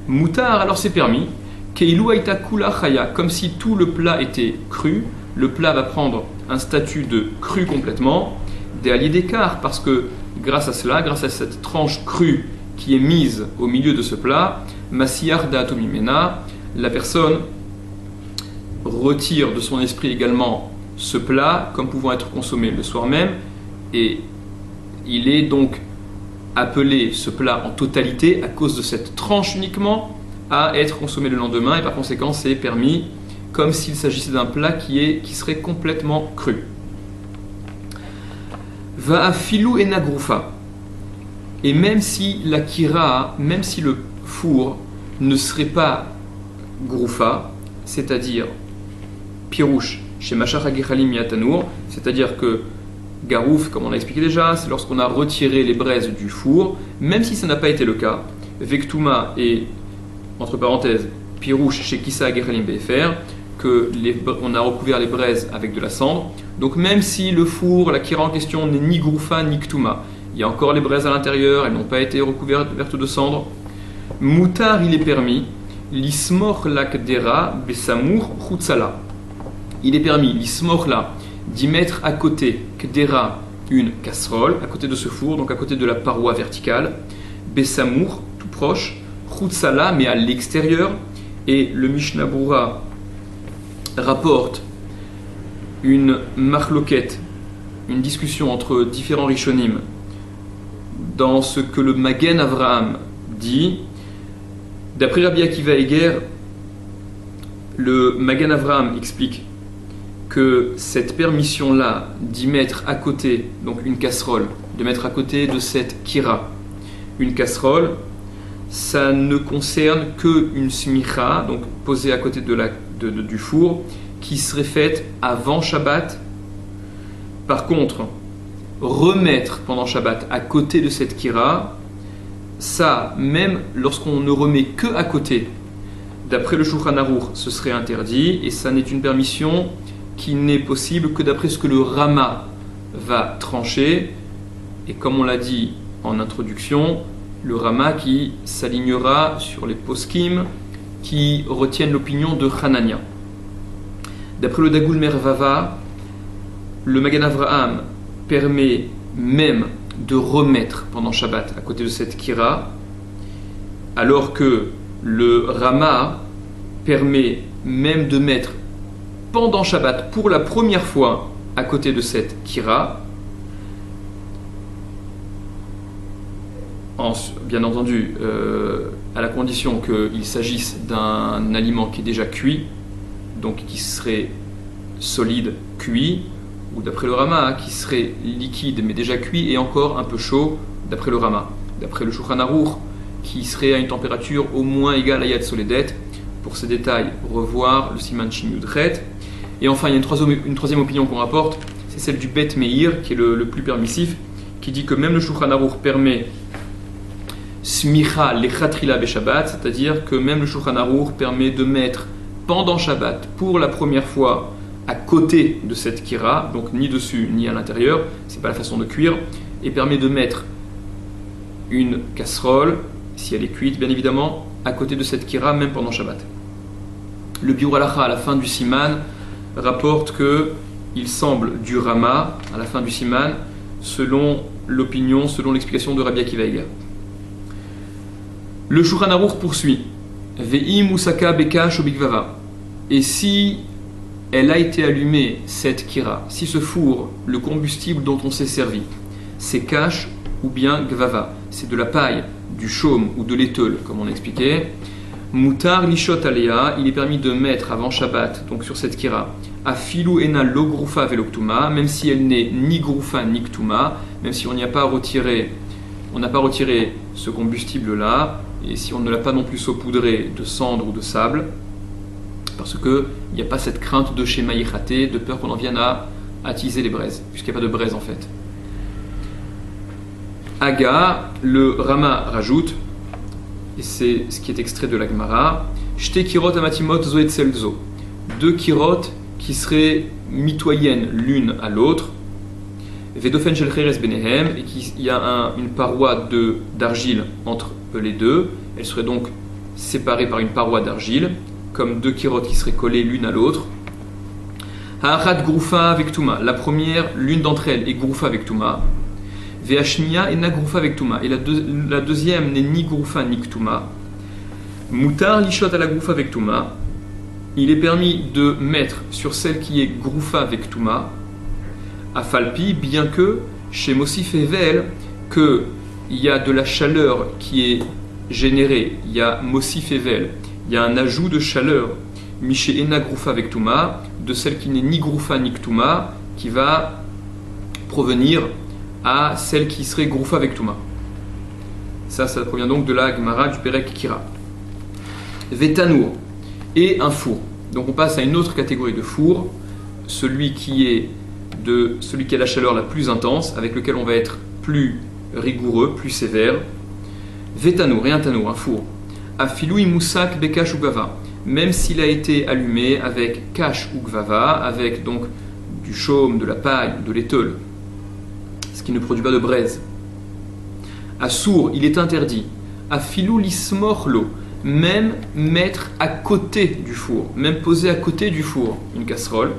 moutar, alors c'est permis, keilu aita kula chaya, comme si tout le plat était cru, le plat va prendre un statut de cru complètement, des alliés d'écart, parce que grâce à cela, grâce à cette tranche crue qui est mise au milieu de ce plat, Masiyar Da'atomimena, la personne retire de son esprit également ce plat comme pouvant être consommé le soir même, et il est donc appelé ce plat en totalité à cause de cette tranche uniquement à être consommé le lendemain, et par conséquent c'est permis comme s'il s'agissait d'un plat qui serait complètement cru. Va'afilu ena groufa, et même si la kira, même si le four ne serait pas groufa, c'est-à-dire pirouche chez Mashach HaGechalim Yatanour, c'est-à-dire que garouf, comme on l'a expliqué déjà, c'est lorsqu'on a retiré les braises du four, même si ça n'a pas été le cas, Vektuma et, entre parenthèses, pirouche chez Kissa HaGechalim BFR, on a recouvert les braises avec de la cendre, donc même si le four, la kira en question n'est ni groufa ni ktuma, il y a encore les braises à l'intérieur, elles n'ont pas été recouvertes de cendre, moutar il est permis, l'ismor lakdera besamour chutzala. Il est permis, l'ismor là, d'y mettre à côté kdera, une casserole, à côté de ce four, donc à côté de la paroi verticale, besamour, tout proche, chutzala, mais à l'extérieur, et le Mishnah Brura rapporte une marloquette, une discussion entre différents rishonim dans ce que le Magen Avraham dit. D'après Rabbi Akiva Eger, le Magen Avraham explique que cette permission-là d'y mettre à côté, donc une casserole, de mettre à côté de cette kira, une casserole, ça ne concerne qu'une smicha, donc posée à côté du four, qui serait faite avant Shabbat. Par contre, remettre pendant Shabbat à côté de cette kira, ça, même lorsqu'on ne remet que à côté, d'après le Shulchan Aruch, ce serait interdit, et ça n'est une permission qui n'est possible que d'après ce que le Rama va trancher, et comme on l'a dit en introduction, le Rama qui s'alignera sur les poskim qui retiennent l'opinion de Hanania. D'après le Dagul Mervava, le Magen Avraham permet même de remettre pendant Shabbat à côté de cette kira, alors que le Rama permet même de mettre pendant Shabbat pour la première fois à côté de cette kira, bien entendu à la condition qu'il s'agisse d'un aliment qui est déjà cuit, donc qui serait solide, cuit, ou d'après le Rama, qui serait liquide mais déjà cuit et encore un peu chaud, d'après le Rama. D'après le Shulchan Aruch, qui serait à une température au moins égale à Yad Soledet. Pour ces détails, revoir le Siman Shin Yudchet. Et enfin, il y a une troisième opinion qu'on rapporte, c'est celle du Bet Meir, qui est le plus permissif, qui dit que même le Shulchan Aruch permet smicha lechatrila beshabbat, c'est-à-dire que même le Shulchan Aruch permet de mettre pendant Shabbat, pour la première fois, à côté de cette kira, donc ni dessus ni à l'intérieur, c'est pas la façon de cuire, et permet de mettre une casserole, si elle est cuite bien évidemment, à côté de cette kira, même pendant Shabbat. Le Biur Halacha à la fin du Siman rapporte que il semble du Rama à la fin du Siman, selon l'explication de Rabbi Akiva Eger. Le Shulchan Aruch poursuit. Ve'i musaka beka shobikvava. Et si elle a été allumée, cette kira, si ce four, le combustible dont on s'est servi, c'est kash ou bien gvava, c'est de la paille, du chaume ou de l'éteule, comme on expliquait, mutar lishot alea, il est permis de mettre avant Shabbat, donc sur cette kira, afilu ena lo groufa veloktuma, même si elle n'est ni groufa ni ktuma, même si on n'a pas retiré ce combustible-là, et si on ne l'a pas non plus saupoudré de cendre ou de sable, parce qu'il n'y a pas cette crainte de schéma yichaté, de peur qu'on en vienne à attiser les braises, puisqu'il n'y a pas de braise en fait. Aga, le Rama rajoute, et c'est ce qui est extrait de la Gemara, Shte kirot amatimot zo etzel zo, deux kirot qui seraient mitoyennes l'une à l'autre, Vedofen shel cheres benehem, et qu'il y a une paroi d'argile entre les deux, elles seraient donc séparées par une paroi d'argile, comme deux kirotes qui seraient collées l'une à l'autre. Ha'achat groufa vektuma, la première, l'une d'entre elles est groufa vektuma. Ve'ashnia ena groufa vektuma. Et la deuxième n'est ni groufa ni ktuma. Mutar lishot à la groufa vektuma. Il est permis de mettre sur celle qui est groufa vektuma, à falpi, bien que chez Mosif Evel, qu'il y a de la chaleur qui est générée, il y a Mosif Evel, il y a un ajout de chaleur, Miché Ena Groufa Vektuma, de celle qui n'est ni Groufa ni Ktuma, qui va provenir à celle qui serait Groufa Vektuma. Ça provient donc de la Gemara du Perek Kira. Vetanour et un four. Donc on passe à une autre catégorie de four, celui qui a la chaleur la plus intense, avec lequel on va être plus rigoureux, plus sévère. Vetanour et un tanour, un four. Afilou moussak bekash ou gvava. Même s'il a été allumé avec kash ou gvava, avec donc du chaume, de la paille, de l'étole, ce qui ne produit pas de braise. Assour, il est interdit. Afilou lismorlo, même mettre à côté du four, même poser à côté du four une casserole.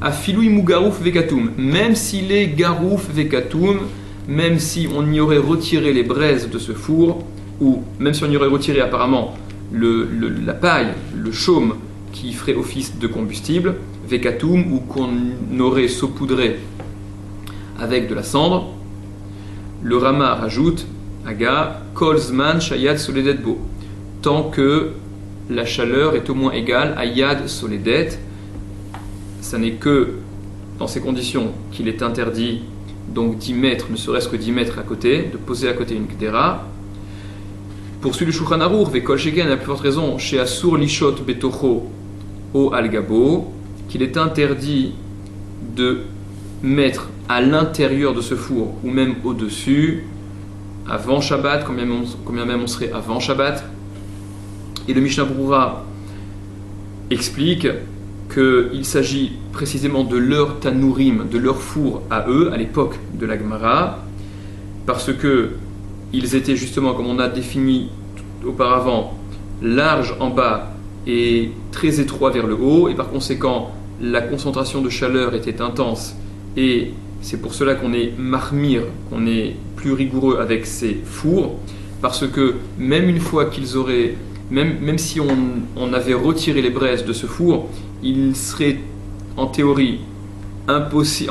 Afilou imou garouf vekatum, même s'il est garouf vekatum, même si on y aurait retiré les braises de ce four, ou même si on y aurait retiré apparemment la paille, le chaume qui ferait office de combustible, vekatum, ou qu'on aurait saupoudré avec de la cendre, le Rama rajoute, Aga, kolzman shayad soledetbo, tant que la chaleur est au moins égale à yad soledet. Ça n'est que dans ces conditions qu'il est interdit donc d'y mettre, ne serait-ce que d'y mettre à côté, de poser à côté une kdera. Poursuit le Shulchan Aruch, Vekol Sheken, à la plus forte raison, chez Asur Lishot Betocho au Algabo, qu'il est interdit de mettre à l'intérieur de ce four, ou même au-dessus, avant Shabbat, combien même on serait avant Shabbat. Et le Mishnah Brura explique qu'il s'agit précisément de leur tanourim, de leur four à eux, à l'époque de la Gemara, parce que ils étaient justement, comme on a défini auparavant, larges en bas et très étroits vers le haut, et par conséquent, la concentration de chaleur était intense, et c'est pour cela qu'on est marmire, qu'on est plus rigoureux avec ces fours, parce que même une fois qu'ils auraient, même si on avait retiré les braises de ce four, il serait en théorie impossible,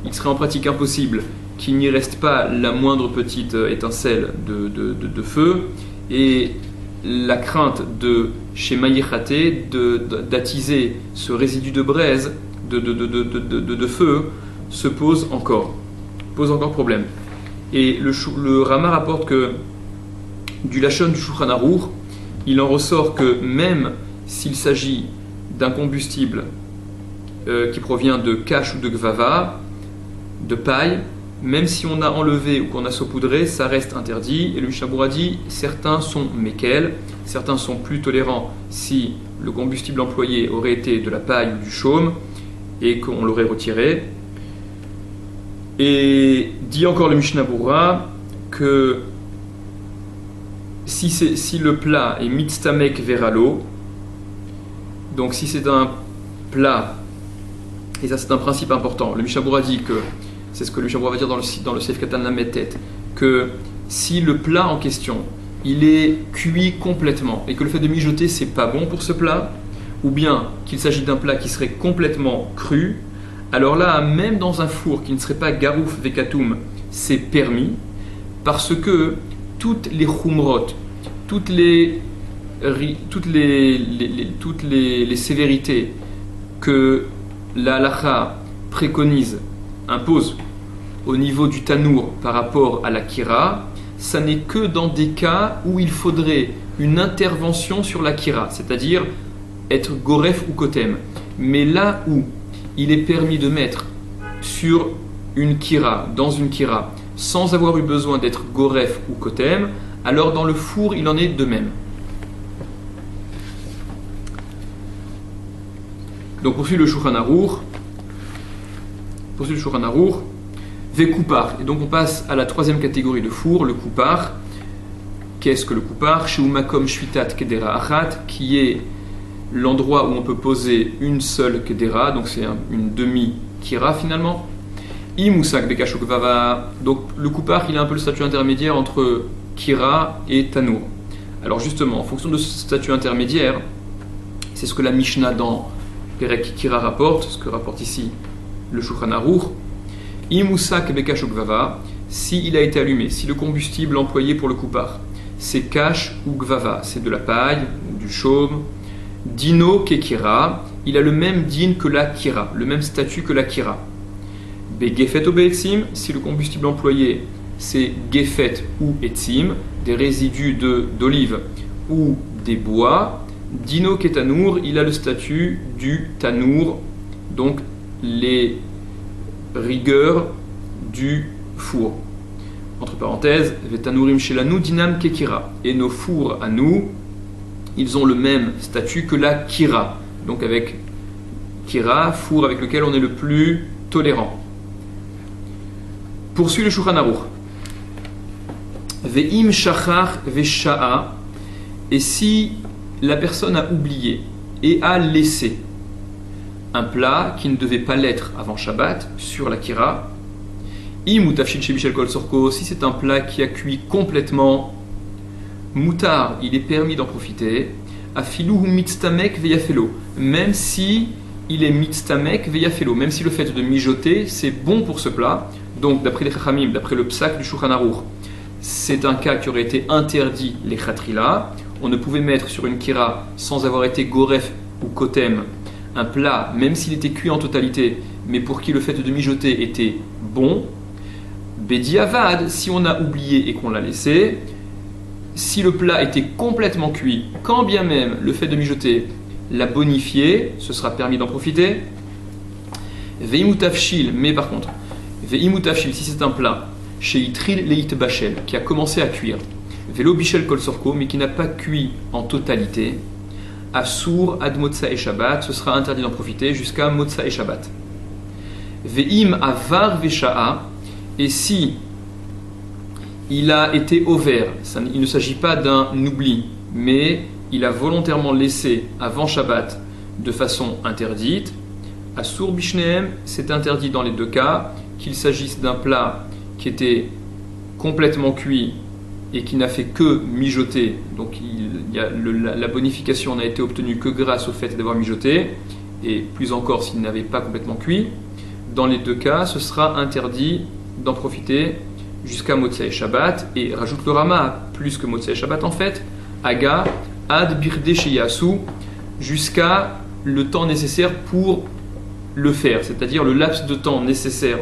il serait en pratique impossible qu'il n'y reste pas la moindre petite étincelle de feu, et la crainte de chez Maïchaté d'attiser ce résidu de braise, de feu, se pose encore problème. Et le Rama rapporte que du Lachon du Shulchan Aruch, il en ressort que même s'il s'agit d'un combustible qui provient de kash ou de gvava, de paille, même si on a enlevé ou qu'on a saupoudré, ça reste interdit. Et le Mishnah Brura dit, certains sont méquels, certains sont plus tolérants si le combustible employé aurait été de la paille ou du chaume et qu'on l'aurait retiré. Et dit encore le Mishnah Brura que si le plat est mitztamek veralo, donc si c'est un plat, et ça c'est un principe important, le Mishnah Brura dit que, c'est ce que le Mishnah Brura va dire dans le Seif Katan Lamed, que si le plat en question, il est cuit complètement, et que le fait de mijoter c'est pas bon pour ce plat, ou bien qu'il s'agit d'un plat qui serait complètement cru, alors là, même dans un four qui ne serait pas garouf vekatum, c'est permis, parce que toutes les chumrot, toutes les sévérités que la halacha préconise, impose au niveau du tanour par rapport à la kira, ça n'est que dans des cas où il faudrait une intervention sur la kira, c'est-à-dire être goref ou kotem. Mais là où il est permis de mettre sur une kira, dans une kira, sans avoir eu besoin d'être goref ou kotem, alors dans le four il en est de même. Donc poursuit le Shulchan Aruch, Vekupar. Et donc on passe à la troisième catégorie de four, le kupar. Qu'est-ce que le kupar? Sheumakom shvitat kedera achat, qui est l'endroit où on peut poser une seule kedera, donc c'est une demi-kira finalement. Imusak bekashuk vava. Donc le koupar, il a un peu le statut intermédiaire entre kira et tanour. Alors justement, en fonction de ce statut intermédiaire, c'est ce que la Mishnah dans Perek Kira rapporte, ce que rapporte ici le Shulchan Aruch. Imusak bekashuk vava, s'il a été allumé, si le combustible employé pour le koupar, c'est kash ou gvava, c'est de la paille ou du chaume. Dino kekira, il a le même din que la kira, le même statut que la kira. Begefet obeetzim, si le combustible employé c'est gefet ou etzim, des résidus d'olive ou des bois. Dino ketanour, il a le statut du tanour, donc les rigueurs du four. Entre parenthèses, vetanourim shelanu dinam kekira. Et nos fours à nous, ils ont le même statut que la kira. Donc avec kira, four avec lequel on est le plus tolérant. Poursuit le Shulchan Aruch. Ve'im shachar ve'sha'a. Et si la personne a oublié et a laissé un plat qui ne devait pas l'être avant Shabbat sur la kira, im utafshil shebishel kol sorko, si c'est un plat qui a cuit complètement, mutar, il est permis d'en profiter, afiluhu mitztamek veyafelo, même si il est mitztamek veyafelo, même si le fait de mijoter c'est bon pour ce plat. Donc d'après les chachamim, d'après le psak du Shulchan Aruch, c'est un cas qui aurait été interdit les khatrila. On ne pouvait mettre sur une kira sans avoir été goref ou kotem un plat, même s'il était cuit en totalité, mais pour qui le fait de mijoter était bon. Bediavad, si on a oublié et qu'on l'a laissé, si le plat était complètement cuit, quand bien même le fait de mijoter l'a bonifié, ce sera permis d'en profiter. Veimutafshil, mais par contre, veimutafshil, si c'est un plat chez Itril Leit Bachel, qui a commencé à cuire, Velo Bichel Kol Sorko, mais qui n'a pas cuit en totalité, Assour Ad Motsa et Shabbat, ce sera interdit d'en profiter jusqu'à Motsa et Shabbat. Veim Avar Vesha'a, et si il a été ouvert, il ne s'agit pas d'un oubli, mais il a volontairement laissé avant Shabbat de façon interdite, Assour Bishneem, c'est interdit dans les deux cas, qu'il s'agisse d'un plat qui était complètement cuit et qui n'a fait que mijoter, donc la bonification n'a été obtenue que grâce au fait d'avoir mijoté, et plus encore s'il n'avait pas complètement cuit. Dans les deux cas, ce sera interdit d'en profiter jusqu'à Motzei Shabbat, et rajoute le Rama, plus que Motzei Shabbat en fait, Aga, Ad Birde Sheyasu, jusqu'à le temps nécessaire pour le faire, c'est-à-dire le laps de temps nécessaire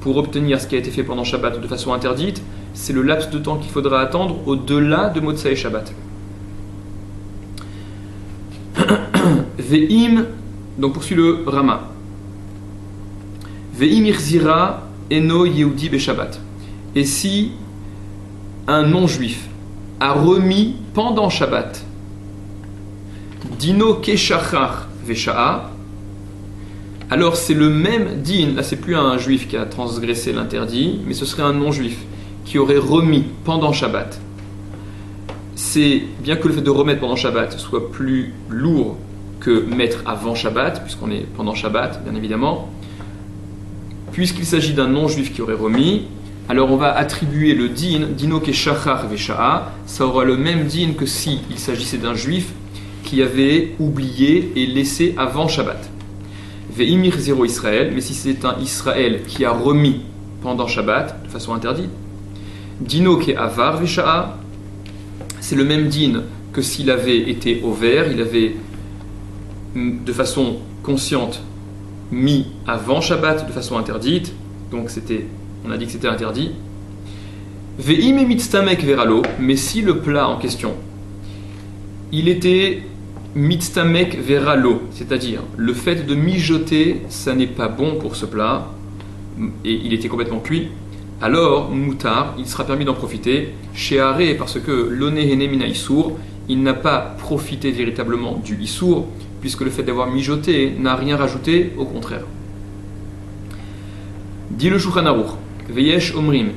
pour obtenir ce qui a été fait pendant Shabbat de façon interdite, c'est le laps de temps qu'il faudra attendre au-delà de Motzei Shabbat. Ve'im, donc poursuit le Rama. Ve'im irzira eno yehudi beShabbat. Et si un non-juif a remis pendant Shabbat dino keshachar vesha'a, alors c'est le même din, là c'est plus un juif qui a transgressé l'interdit, mais ce serait un non-juif qui aurait remis pendant Shabbat. C'est bien que le fait de remettre pendant Shabbat soit plus lourd que mettre avant Shabbat, puisqu'on est pendant Shabbat, bien évidemment, puisqu'il s'agit d'un non-juif qui aurait remis, alors on va attribuer le din, dino keshachar vesha'a, ça aura le même din que si il s'agissait d'un juif qui avait oublié et laissé avant Shabbat. Ve'imir zéro Israël, mais si c'est un Israël qui a remis pendant Shabbat de façon interdite, dino ke avar vesha'a, c'est le même din que s'il avait été au vert, il avait de façon consciente mis avant Shabbat de façon interdite, donc on a dit que c'était interdit. Ve'im mitztamek veralo, mais si le plat en question, il était mitztamek veralo, c'est-à-dire le fait de mijoter, ça n'est pas bon pour ce plat, et il était complètement cuit, alors moutar, il sera permis d'en profiter, sheharé, parce que l'onehene mina issour, il n'a pas profité véritablement du issour, puisque le fait d'avoir mijoté n'a rien rajouté, au contraire. Dit le Shulchan Aruch, veyesh omrim.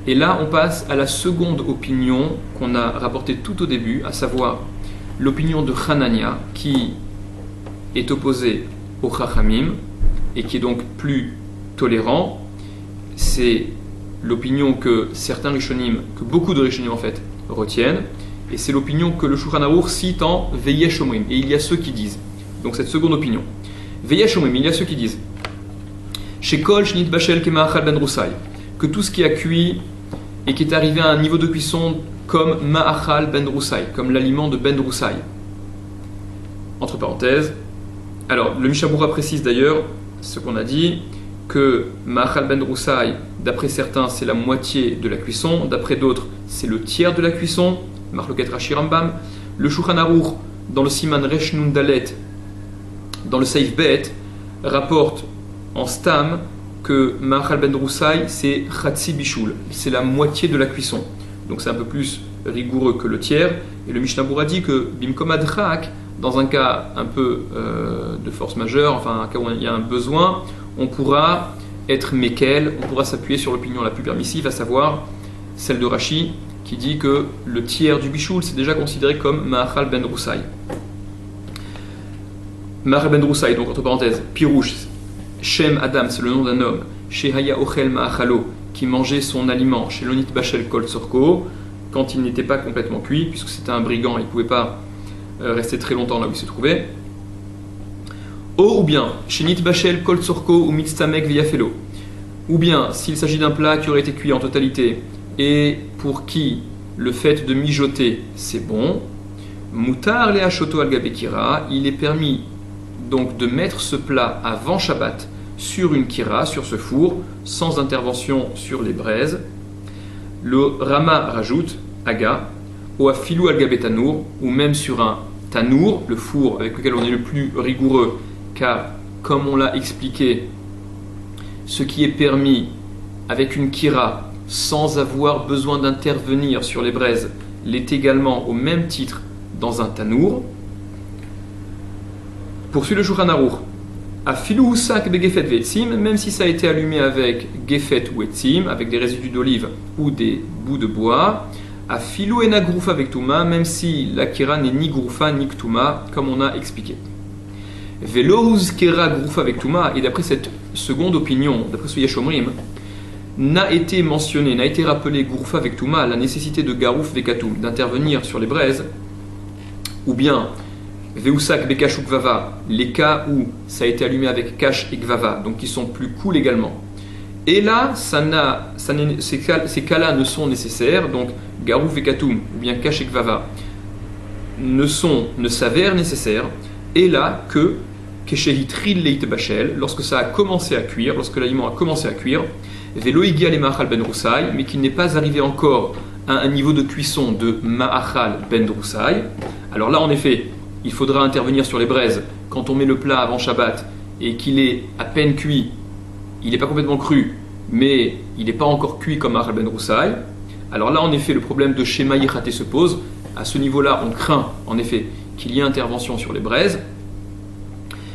Et là, on passe à la seconde opinion qu'on a rapportée tout au début, à savoir l'opinion de Hanania, qui est opposée au Chachamim, et qui est donc plus tolérant. c'est l'opinion que certains Rishonim, que beaucoup de Rishonim en fait, retiennent, et c'est l'opinion que le Shulchan Aruch cite en Veyesh Omrim. Et il y a ceux qui disent, donc cette seconde opinion, Veyesh Omrim, il y a ceux qui disent, Shekol Shnit Bashel Kema'achal Ben Roussaï, que tout ce qui a cuit et qui est arrivé à un niveau de cuisson comme Ma'achal Ben Roussaï, comme l'aliment de Ben Roussaï. Entre parenthèses, alors le Mishnah Berurah précise d'ailleurs ce qu'on a dit, que Ma'achal Ben Roussaï, d'après certains, c'est la moitié de la cuisson, d'après d'autres, c'est le tiers de la cuisson, Marloket Rashi Rambam. Le Shulchan Aruch, dans le Siman Resh Nun Dalet, dans le Seif Bet, rapporte en Stam que Ma'achal Ben Roussaï, c'est Chatzi Bishul, c'est la moitié de la cuisson. Donc c'est un peu plus rigoureux que le tiers. Et le Mishnah Berurah dit que Bimkom Adrak, dans un cas un peu de force majeure, enfin un cas où il y a un besoin, on pourra être Mekel, on pourra s'appuyer sur l'opinion la plus permissive, à savoir celle de Rashi, qui dit que le tiers du Bishul, c'est déjà considéré comme Ma'achal Ben Roussaï. Ma'achal Ben Roussaï, donc entre parenthèses, Pirouche, Shem Adam, c'est le nom d'un homme, Shehaya Ochel Ma'achalo, qui mangeait son aliment chez Lonit Bachel Kol Tzorko, quand il n'était pas complètement cuit, puisque c'était un brigand, il ne pouvait pas rester très longtemps là où il se trouvait. Ou bien, Shenit Bachel Kol Tzorko ou Mitztamek Veyafelo. Ou bien, s'il s'agit d'un plat qui aurait été cuit en totalité et pour qui le fait de mijoter c'est bon, Mutar Lea Shoto Al Gabekira, il est permis donc de mettre ce plat avant Shabbat sur une kira, sur ce four, sans intervention sur les braises. Le Rama rajoute, Aga, ou Afilou Al Gabetanour, ou même sur un tanour, le four avec lequel on est le plus rigoureux, car comme on l'a expliqué, ce qui est permis avec une kira sans avoir besoin d'intervenir sur les braises l'est également au même titre dans un tanour. Poursuit le Shulchan Aruch. Afilou Husak Begefet Vetzim, même si ça a été allumé avec Gefet ou Etzim, avec des résidus d'olive ou des bouts de bois. Afilou Ena Groufa Vektuma, même si la kira n'est ni Groufa ni Ktuma, comme on a expliqué. Velohuz Kera Groufa Vektuma, et d'après cette seconde opinion, d'après ce Yeshomrim, n'a été mentionné, n'a été rappelé Groufa Vektuma, la nécessité de Garouf Vekatum, d'intervenir sur les braises, ou bien Veusak Bekash ou Gvava, les cas où ça a été allumé avec Kash et Gvava, donc qui sont plus cool également. Et là, ces cas-là ne sont nécessaires, donc Garouf Vekatum ou bien Kash et Gvava ne s'avèrent nécessaires, et là que Keshehitril Leit Bachel, lorsque ça a commencé à cuire, lorsque l'aliment a commencé à cuire, Veloigia le Ma'achal Ben Roussaï, mais qu'il n'est pas arrivé encore à un niveau de cuisson de Ma'achal Ben Roussaï. Alors là, en effet, il faudra intervenir sur les braises quand on met le plat avant Shabbat et qu'il est à peine cuit. Il n'est pas complètement cru, mais il n'est pas encore cuit comme Ma'achal Ben Roussaï. Alors là, en effet, le problème de Shema Yichate se pose. À ce niveau-là, on craint, en effet, qu'il y ait intervention sur les braises.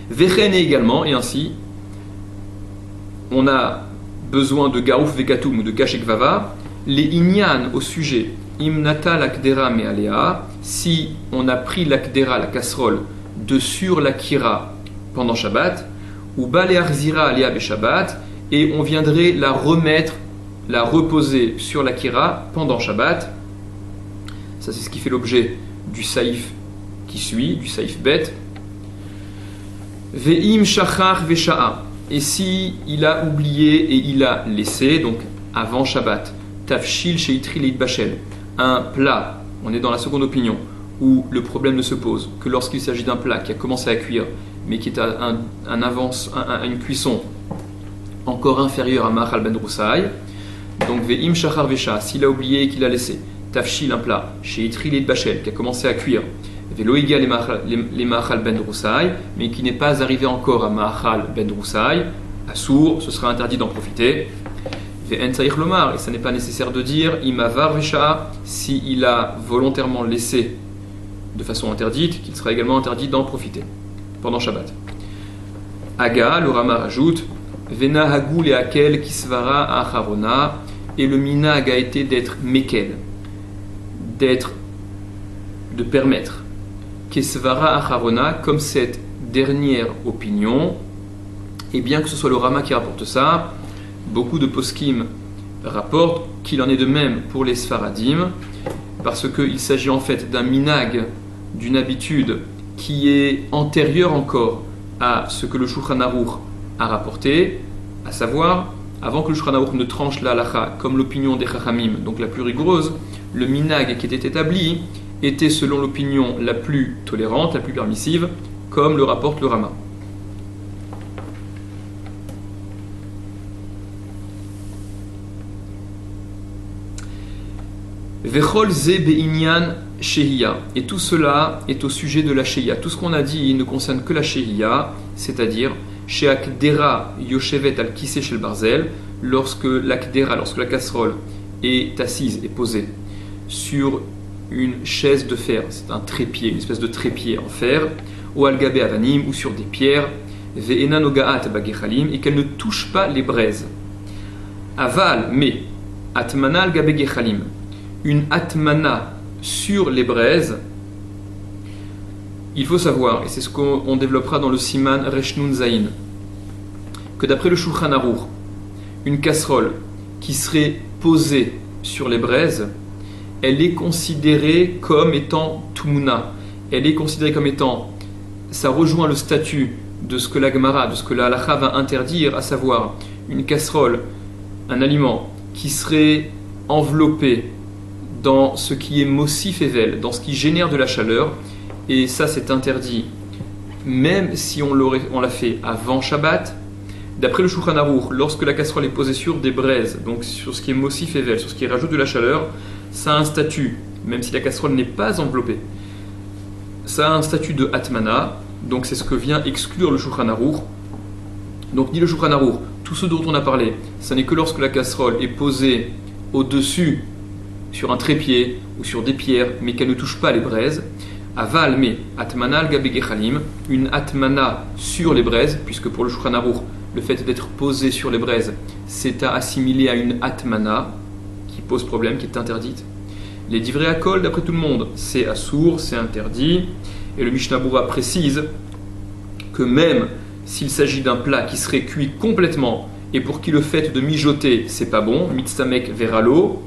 Vechen également, et ainsi, on a besoin de Garouf Vekatum ou de Kash et Gvava. Les Inyan au sujet, Imnata l'Akdera Me'alea, si on a pris l'Akdera, la casserole, de sur la Kira pendant Shabbat, ou Balear Zira Alea Be Shabbat, et on viendrait la remettre, la reposer sur la Kira pendant Shabbat. Ça, c'est ce qui fait l'objet du Saïf qui suit, du Saïf Bet. Ve'im Shachar Ve'sha'a. Et si il a oublié et il a laissé, donc avant Shabbat, Tafshil Sheitri Leit Bachel, un plat, on est dans la seconde opinion, où le problème ne se pose que lorsqu'il s'agit d'un plat qui a commencé à cuire, mais qui est à une cuisson encore inférieure à Ma'achal Ben Roussaï. Donc Ve'im Shachar Ve'sha'a, s'il a oublié et qu'il a laissé, Tafshil, un plat, Sheitri Leit Bachel, qui a commencé à cuire, Veloiga les Ma'achal Ben Roussaï, mais qui n'est pas arrivé encore à Ma'achal Ben Roussaï, à sourd, ce sera interdit d'en profiter. Ve'en Tzaïch Lomar, et ça n'est pas nécessaire de dire, Imavar Vesha'a, s'il a volontairement laissé de façon interdite, qu'il sera également interdit d'en profiter pendant Shabbat. Aga, le Rama rajoute, Vena Hagou le Hakel Kisvara Acharona, et le minag a été d'être Mekel, de permettre. Kesvara Acharona, comme cette dernière opinion, et bien que ce soit le Rama qui rapporte ça, Beaucoup de poskim rapportent qu'il en est de même pour les Sfaradim, parce qu'il s'agit en fait d'un minag, d'une habitude qui est antérieure encore à ce que le Shulchan Aruch a rapporté, à savoir, avant que le Shulchan Aruch ne tranche la halacha comme l'opinion des Chachamim, donc la plus rigoureuse, le minag qui était établi était selon l'opinion la plus tolérante, la plus permissive, comme le rapporte le Rama. Vechol ze be'inyan shehiya. Et tout cela est au sujet de la shehiya. Tout ce qu'on a dit ne concerne que la shehiya, c'est-à-dire she'akdera yoshevet al kiseh shel barzel, lorsque la casserole est assise et posée sur une chaise de fer, c'est un trépied, une espèce de trépied en fer, ou al gabe avanim, ou sur des pierres, ve'ena nogaat bagechalim, et qu'elle ne touche pas les braises. Aval, mais, atmana al gabe gechalim, une atmana sur les braises, il faut savoir, et c'est ce qu'on développera dans le Siman Resh Nun Zayin, que d'après le Shulchan Aruch, une casserole qui serait posée sur les braises, elle est considérée comme étant tumuna. Elle est considérée comme étant, ça rejoint le statut de ce que la Gemara, de ce que la halacha va interdire, à savoir une casserole, un aliment qui serait enveloppé dans ce qui est mossif et vel, dans ce qui génère de la chaleur, et ça c'est interdit, même si on l'a fait avant Shabbat. D'après le Shulchan Aruch, lorsque la casserole est posée sur des braises, donc sur ce qui est mossif et vel, sur ce qui rajoute de la chaleur, ça a un statut, même si la casserole n'est pas enveloppée, ça a un statut de atmana, donc c'est ce que vient exclure le Shulchan Aruch. Donc dit le Shulchan Aruch, tout ce dont on a parlé, ça n'est que lorsque la casserole est posée au-dessus, sur un trépied ou sur des pierres, mais qu'elle ne touche pas les braises. Aval, mais atmana al gabe gechalim, une atmana sur les braises, puisque pour le Shulchan Aruch, le fait d'être posé sur les braises, c'est à assimiler à une atmana qui pose problème, qui est interdite. Les divrei hakol, d'après tout le monde, c'est assour, c'est interdit. Et le Mishnah Berurah précise que même s'il s'agit d'un plat qui serait cuit complètement et pour qui le fait de mijoter, c'est pas bon, mitzamek veralo,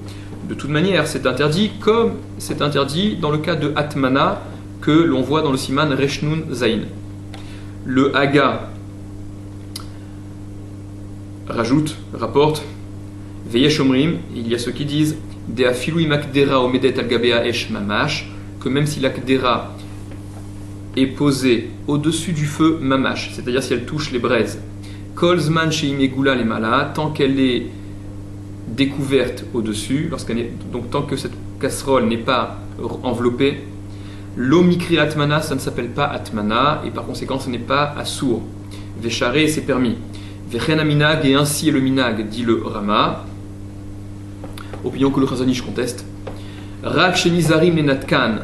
de toute manière, c'est interdit, comme c'est interdit dans le cas de atmana que l'on voit dans le siman Resh Nun Zayin. Le Haga rapporte, Veyesh omrim, il y a ceux qui disent, de afilu imakdera omedet al gabea esh mamash, que même si l'akdera est posée au-dessus du feu mamash, c'est-à-dire si elle touche les braises, kol zman sheimegula lemala, tant qu'elle est découverte au-dessus, donc tant que cette casserole n'est pas enveloppée, l'omikri atmana, ça ne s'appelle pas atmana, et par conséquent ce n'est pas assour. Vécharé, c'est permis. Vechena minag, et ainsi est le minag, dit le Rama, opinion que le Chazanish conteste. Rak shenizarim les natkan,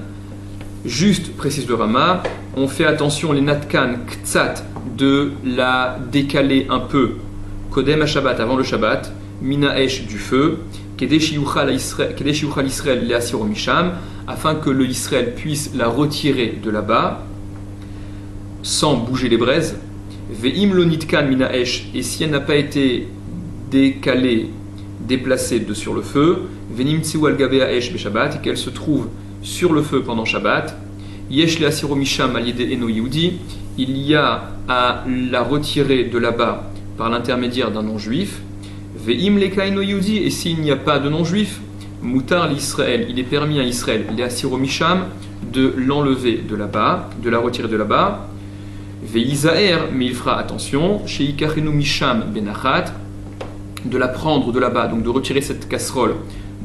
juste, précise le Rama, on fait attention les natkan ktsat de la décaler un peu, kodem à Shabbat, avant le Shabbat, mina esh du feu, kedesh yuchal Israël le asiro misham, afin que le Israël puisse la retirer de là-bas, sans bouger les braises. Ve'im lo nitkan mina esh, et si elle n'a pas été décalée, déplacée de sur le feu, venim tsiou al gabea esh be Shabbat, et qu'elle se trouve sur le feu pendant Shabbat, yesh le asiro misham al yede eno yehudi, il y a à la retirer de là-bas par l'intermédiaire d'un non-juif. Ve'im lekaino yehudi, et s'il n'y a pas de non-juif, mutar l'Israël, il est permis à Israël, les asiro misham, de l'enlever de là-bas, de la retirer de là-bas. Ve'izaer, mais il fera attention, chez Ikarenu Misham Benachat, de la prendre de là-bas, donc de retirer cette casserole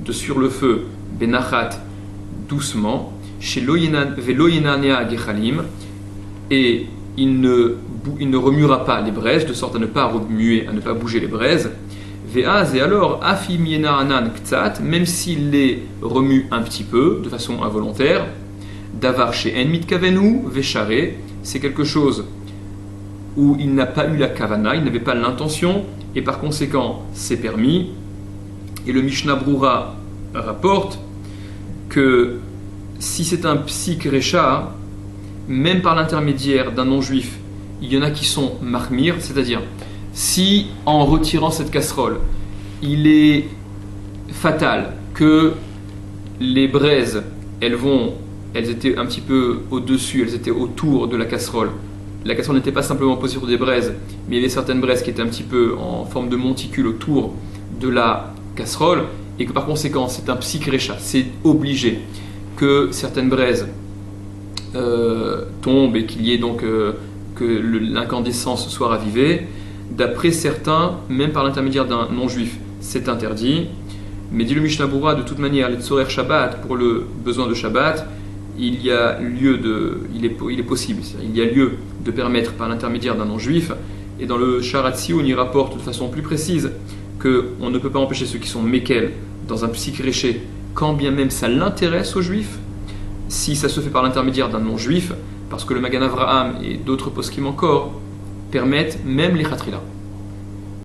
de sur le feu, Benachat, doucement, chez Veloyenanea Gechalim, et il ne remuera pas les braises, de sorte à ne pas remuer, à ne pas bouger les braises. Ve'az, et alors, Afim Yena Anan Ktsat, même s'il les remue un petit peu, de façon involontaire, Davar chez En Mitkavenu, Vechare, c'est quelque chose où il n'a pas eu la kavana, il n'avait pas l'intention, et par conséquent, c'est permis. Et le Mishnah Berurah rapporte que si c'est un psik recha, même par l'intermédiaire d'un non-juif, il y en a qui sont mahmir, c'est-à-dire Si en retirant cette casserole, il est fatal que les braises, elles étaient un petit peu au-dessus, elles étaient autour de la casserole. La casserole n'était pas simplement posée sur des braises, mais il y avait certaines braises qui étaient un petit peu en forme de monticule autour de la casserole, et que par conséquent, c'est un psikrécha, c'est obligé que certaines braises tombent et qu'il y ait donc que l'incandescence soit ravivée. D'après certains, même par l'intermédiaire d'un non-juif, c'est interdit. Mais dit le Mishnah Berurah, de toute manière, les tzorer Shabbat, pour le besoin de Shabbat, il est possible, il y a lieu de permettre par l'intermédiaire d'un non-juif. Et dans le Sharatzi, on y rapporte de façon plus précise qu'on ne peut pas empêcher ceux qui sont mékel dans un psychréché, quand bien même ça l'intéresse aux juifs, si ça se fait par l'intermédiaire d'un non-juif, parce que le Magan Avraham et d'autres poskim encore permettent même les khatrila.